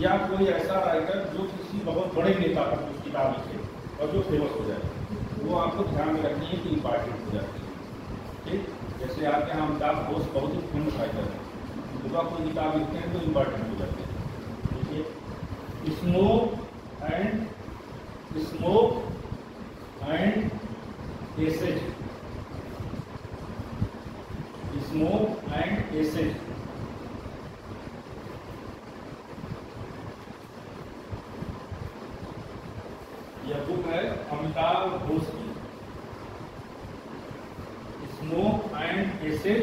या कोई ऐसा राइटर जो किसी बहुत बड़े नेता पर कुछ किताब लिखे और जो फेमस हो जाए, वो आपको ध्यान में रखनी है कि इंपॉर्टेंट हो जाती है। ठीक, जैसे आपके यहाँ अमिताभ घोष बहुत ही फेमस राइटर है, उनका कोई किताब लिखते हैं तो इम्पॉर्टेंट हो जाते हैं। देखिए, smoke and ashes, smoke and ashes. यह बुक है अमिताभ घोष की, smoke and ashes,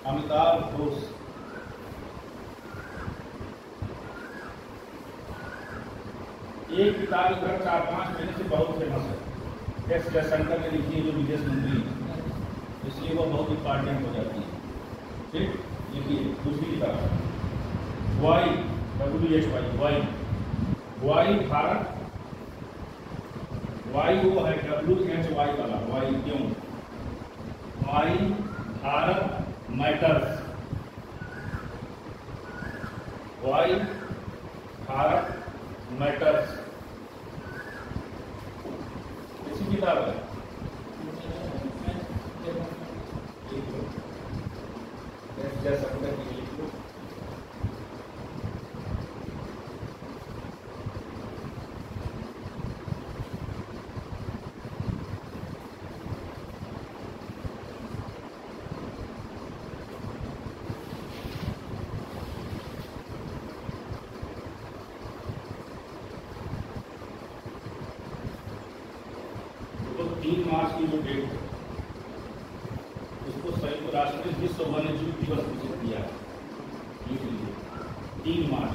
Amitav Ghosh. एक किताब लगभग 4-5 महीने से बहुत फेमस है, एस जयशंकर ने लिखी है जो विदेश मंत्री है, इसलिए वो बहुत इंपॉर्टेंट हो जाती है। ठीक, लिखिए दूसरी किताब वाई भारत, वाई वो है WHY वाला, वाई क्यों, why Bharat matters, why Bharat matters, ऐसी किताब है। 3 मार्च की जो डेट है उसको संयुक्त राष्ट्र ने विश्व वन्यजीव दिवस घोषित किया है। 3 मार्च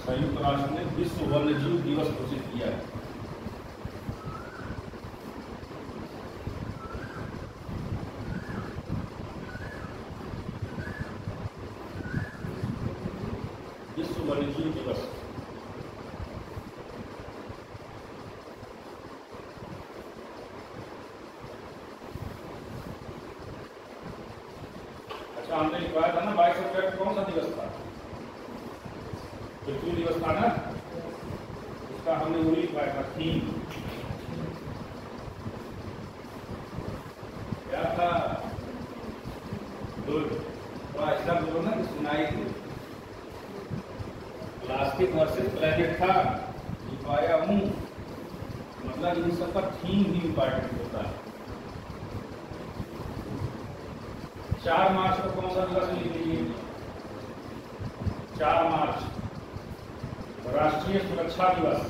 संयुक्त राष्ट्र ने विश्व वन्यजीव दिवस घोषित किया है। विश्व वन्यजीव दिवस हमने लिखवाया था ना 22 अप्रैल को कौन सा दिवस था? पृथ्वी दिवस था ना, उसका हमने वो लिखवाया था थीम क्या था? गुड, थोड़ा ऐसा बोलो ना कि सुनाई दे। प्लास्टिक वर्सेस प्लेनेट था, लिखवाया हूँ। मतलब इन सब का थीम भी इम्पोर्टेंट होता है। 4 मार्च को कौन सा दिवस लिख लीजिए? 4 मार्च राष्ट्रीय सुरक्षा दिवस।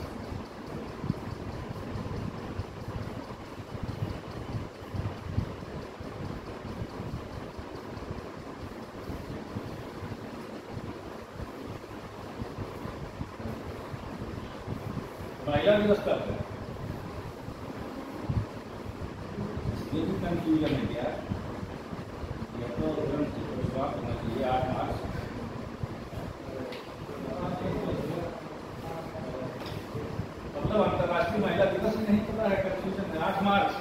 महिला दिवस कब है? इसमें भी कंफ्यूजन है क्या? तो होना चाहिए 8 मार्च। मतलब अंतर्राष्ट्रीय महिला दिवस ही नहीं पता है, कंफ्यूजन है। 8 मार्च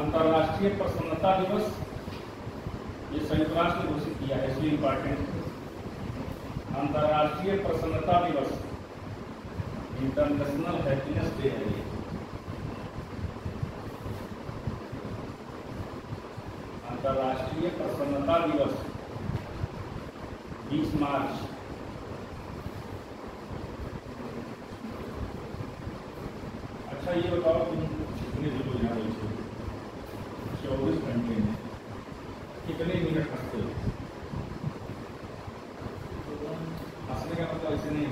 अंतर्राष्ट्रीय प्रसन्नता दिवस, ये संयुक्त राष्ट्र ने घोषित किया है, इसलिए इंपॉर्टेंट। अंतर्राष्ट्रीय प्रसन्नता दिवस, इंटरनेशनल हैप्पीनेस डे है ये। अंतर्राष्ट्रीय प्रसन्नता दिवस 20 मार्च। अच्छा ये बताओ तुम कितने दिन यहाँ बैठे? 24 घंटे में कितने मिनट हंसते हो? हंसने का मतलब ऐसे नहीं,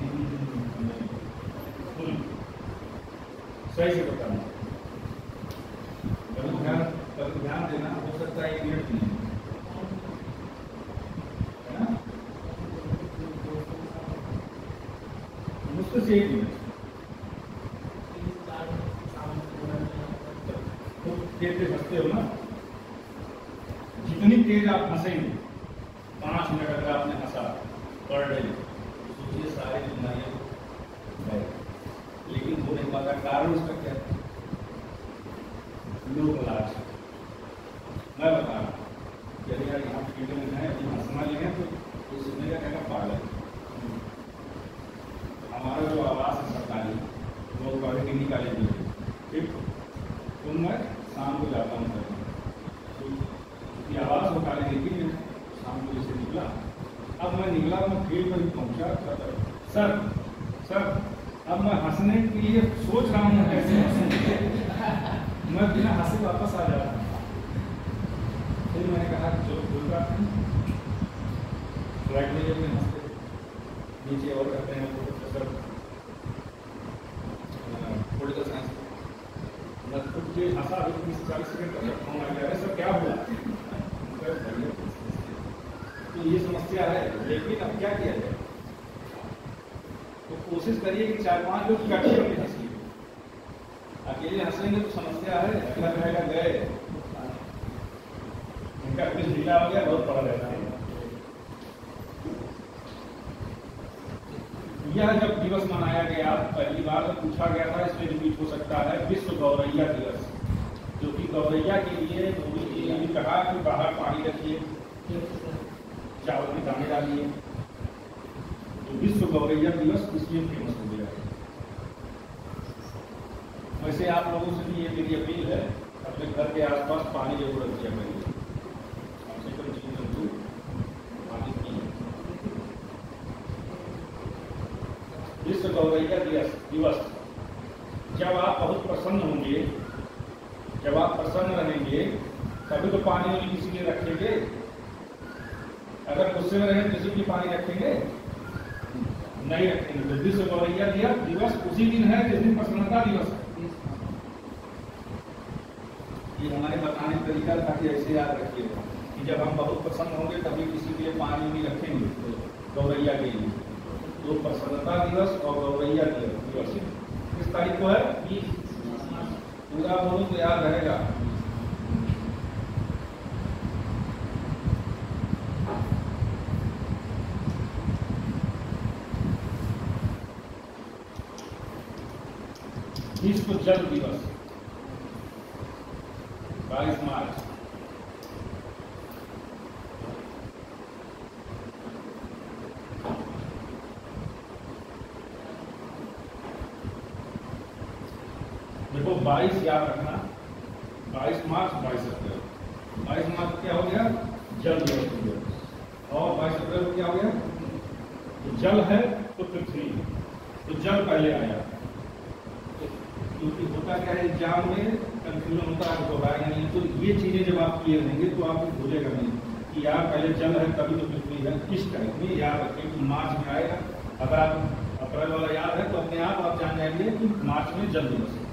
सही से बताना। कभी ध्यान देना, हो सकता है 1 मिनट नहीं है ना, मुश्किल से 1 मिनट। तेज तेज हंसते हो ना, जितनी तेज आप हंसेंगे 5 मिनट अगर आपने हंसा पर डे, सोचिए सारी बीमारियां है। लेकिन वो नहीं पाता, कारण उसका क्या है? लोग लाज। मैं बता रहा हूँ, यदि यार यहाँ फील्ड में है, यदि हंसना लेंगे तो सुनने का कहना पागल। हमारा जो आवाज़ है सरकारी, वो पढ़े के निकाले भी ठीक। तो मैं शाम को जाता हूँ तो आवाज़ निकाले, लेकिन शाम को जैसे निकला, अब मैं निकला, मैं फील्ड पर पहुँचा, सर अब मैं हंसने के लिए सोच रहा हूँ कैसे मैं बिना हंसे वापस आ जा रहा हूँ। फिर मैंने कहा चलो कोई बात नहीं, फ्लाइट में जब हंसते नीचे और करते हैं प्रोफेसर पॉलिटिकल साइंस, मैं खुद के हंसा अभी 30-40 सेकंड तक फोन आ गया, सर क्या हुआ? तो ये समस्या है, लेकिन अब क्या किया जाए? तो कोशिश करिए कि 4-5 लोग इकट्ठे होकर हंसिए। अकेले हंसेंगे तो समस्या है, अगला कहेगा गए, इनका कुछ ढीला हो गया, बहुत पड़ा रहता है। यह जब दिवस मनाया गया पहली बार तो पूछा गया था, इसमें रिपीट हो सकता है, विश्व गौरैया दिवस, जो कि गौरैया के लिए मोदी जी ने भी कहा कि बाहर पानी रखिए, चावल के दाने डालिए। तो विश्व गौरैया दिवस इसलिए फेमस हो गया है। वैसे आप लोगों से भी ये मेरी अपील है, अपने घर के आसपास पानी जरूर रख दिया करिए, कम से कम जीव जंतु पानी पिए। विश्व गौरैया दिवस, जब आप बहुत प्रसन्न होंगे, जब आप प्रसन्न प्रसन्न रहेंगे तभी तो पानी वाली किसी के रखेंगे। अगर गुस्से में रहेंगे किसी की पानी रखेंगे नहीं रखेंगे। तो विश्व गौरैया दिवस उसी दिन है जिस दिन प्रसन्नता दिवस है। ये हमारे बताने का तरीका था कि ऐसे याद रखिए कि जब हम बहुत प्रसन्न होंगे तभी किसी के लिए पानी नहीं रखेंगे गौरैया के लिए। तो प्रसन्नता दिवस और गौरैया दिवस किस तारीख को है? पूरा बोलो तो याद रहेगा। विश्व जल दिवस 22 मार्च। देखो 22 याद रखना, 22 मार्च 22 अप्रैल। 22 मार्च क्या हो गया? जल दिवस हो गया। और 22 अप्रैल को क्या हो गया? तो जल है तो पृथ्वी, तो जल पहले आया। क्योंकि होता क्या है एग्जाम में कंफ्यूजन होता है, घबराएगा नहीं। तो ये चीजें जब आप क्लियर रहेंगे तो आपको भूलेगा नहीं कि यार पहले जल है तभी तो पृथ्वी है। किस टाइप में याद रखें कि मार्च में आएगा। अगर आप अप्रैल वाला याद है तो अपने आप जान जाएंगे कि मार्च में जल दिवस है।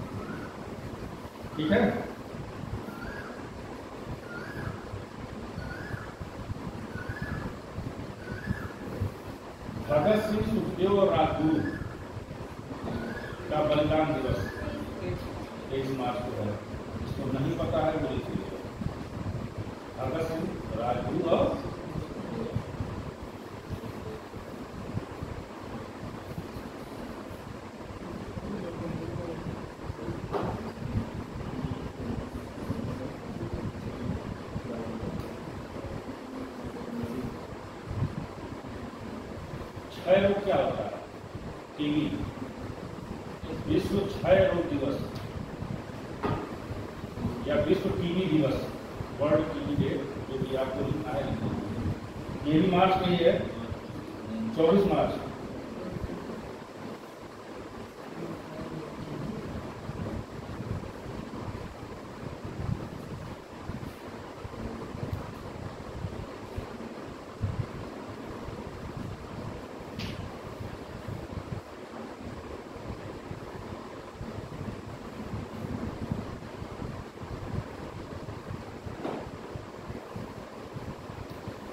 ठीक है। भगत सिंह, सुखदेव और राजगुरु का बलिदान दिवस 23 मार्च को है। इसको नहीं पता है बोलिए। भगत सिंह, राजगुरु और क्षय रोग क्या होता है? टीबी। विश्व क्षय रोग दिवस या विश्व टीबी दिवस, वर्ल्ड टीबी डे, जो कि आपको लिखना है। ये भी मार्च में ही है, 24 मार्च।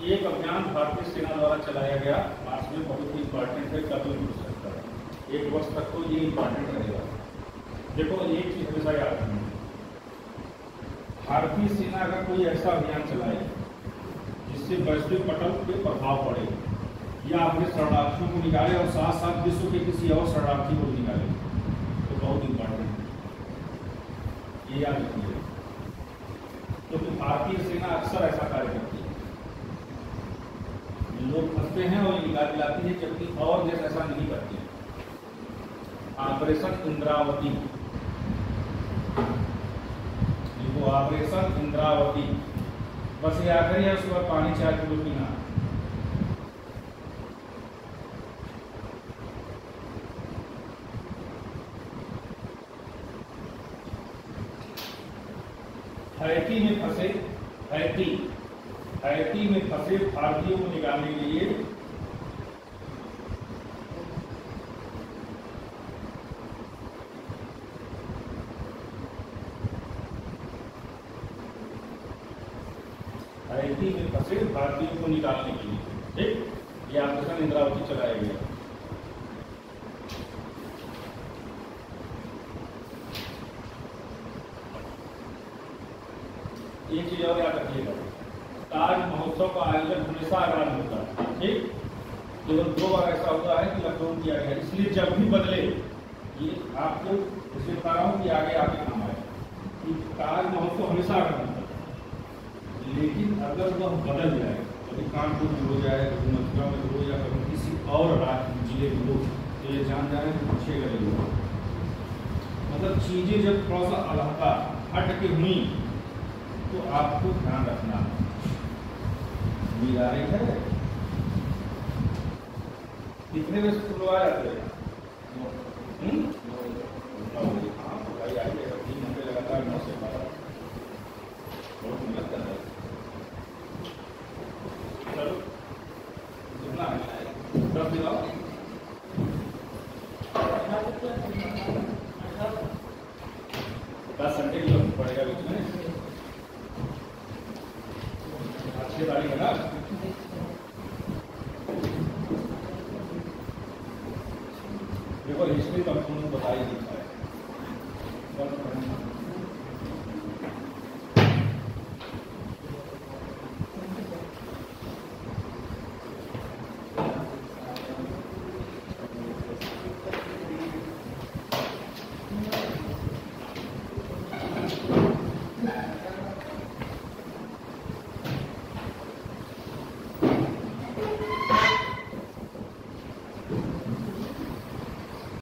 एक अभियान भारतीय सेना द्वारा चलाया गया मार्च में, बहुत ही इंपॉर्टेंट है। कभी भी पूछ सकता है, एक वर्ष तक तो ये इंपॉर्टेंट रहेगा। देखो एक चीज हमेशा याद रखना, भारतीय सेना अगर कोई ऐसा अभियान चलाए जिससे वैश्विक पटल पे प्रभाव पड़े या अपने शरणार्थियों को निकाले और साथ साथ विश्व के किसी और शरणार्थी को निकाले, तो बहुत इंपॉर्टेंट है, ये याद रखिए। क्योंकि भारतीय सेना अक्सर ऐसा कार्य करती है। लोग फंसते हैं और निकाल दिलाती है, जबकि और देश ऐसा नहीं करते। ऑपरेशन इंद्रावती, देखो ऑपरेशन इंद्रावती, बस ये आखिरी है। उसके बाद पानी 4 किलो पीना। हैती में फंसे भारतीयों को निकालने के लिए हैती में फंसे भारतीयों को निकालने के लिए, ठीक, ये ऑपरेशन इंद्रावती चलाया गया। एक चीज और याद रखिएगा, ताज महोत्सव का आयोजन हमेशा आगरा में होता है, ठीक। केवल 2 बार ऐसा हुआ है कि लखनऊ किया गया, इसलिए जब भी बदले, ये आपको इसलिए बता रहा हूँ कि आगे काम आए कि ताज महोत्सव हमेशा आगरा में होता है। लेकिन अगर वह बदल जाए, कभी कानपुर में हो जाए, कभी मथुरा में हो, या कभी किसी और राज्य जिले में हो, तो ये जान जाए तो पूछेगा नहीं। मतलब चीजें जब थोड़ा सा अलहका हट के हुई तो आपको ध्यान रखना। आ रही है कितने बजे खुलवा जाते हैं? 9 बजे। हाँ, भाई आइए, 3 घंटे लगातार 9 से 12। बहुत मेहनत कर रहा है। चलो कितना है 10 दिलाओ 10 घंटे की पड़ेगा बीच में। अच्छी तारीख है ना।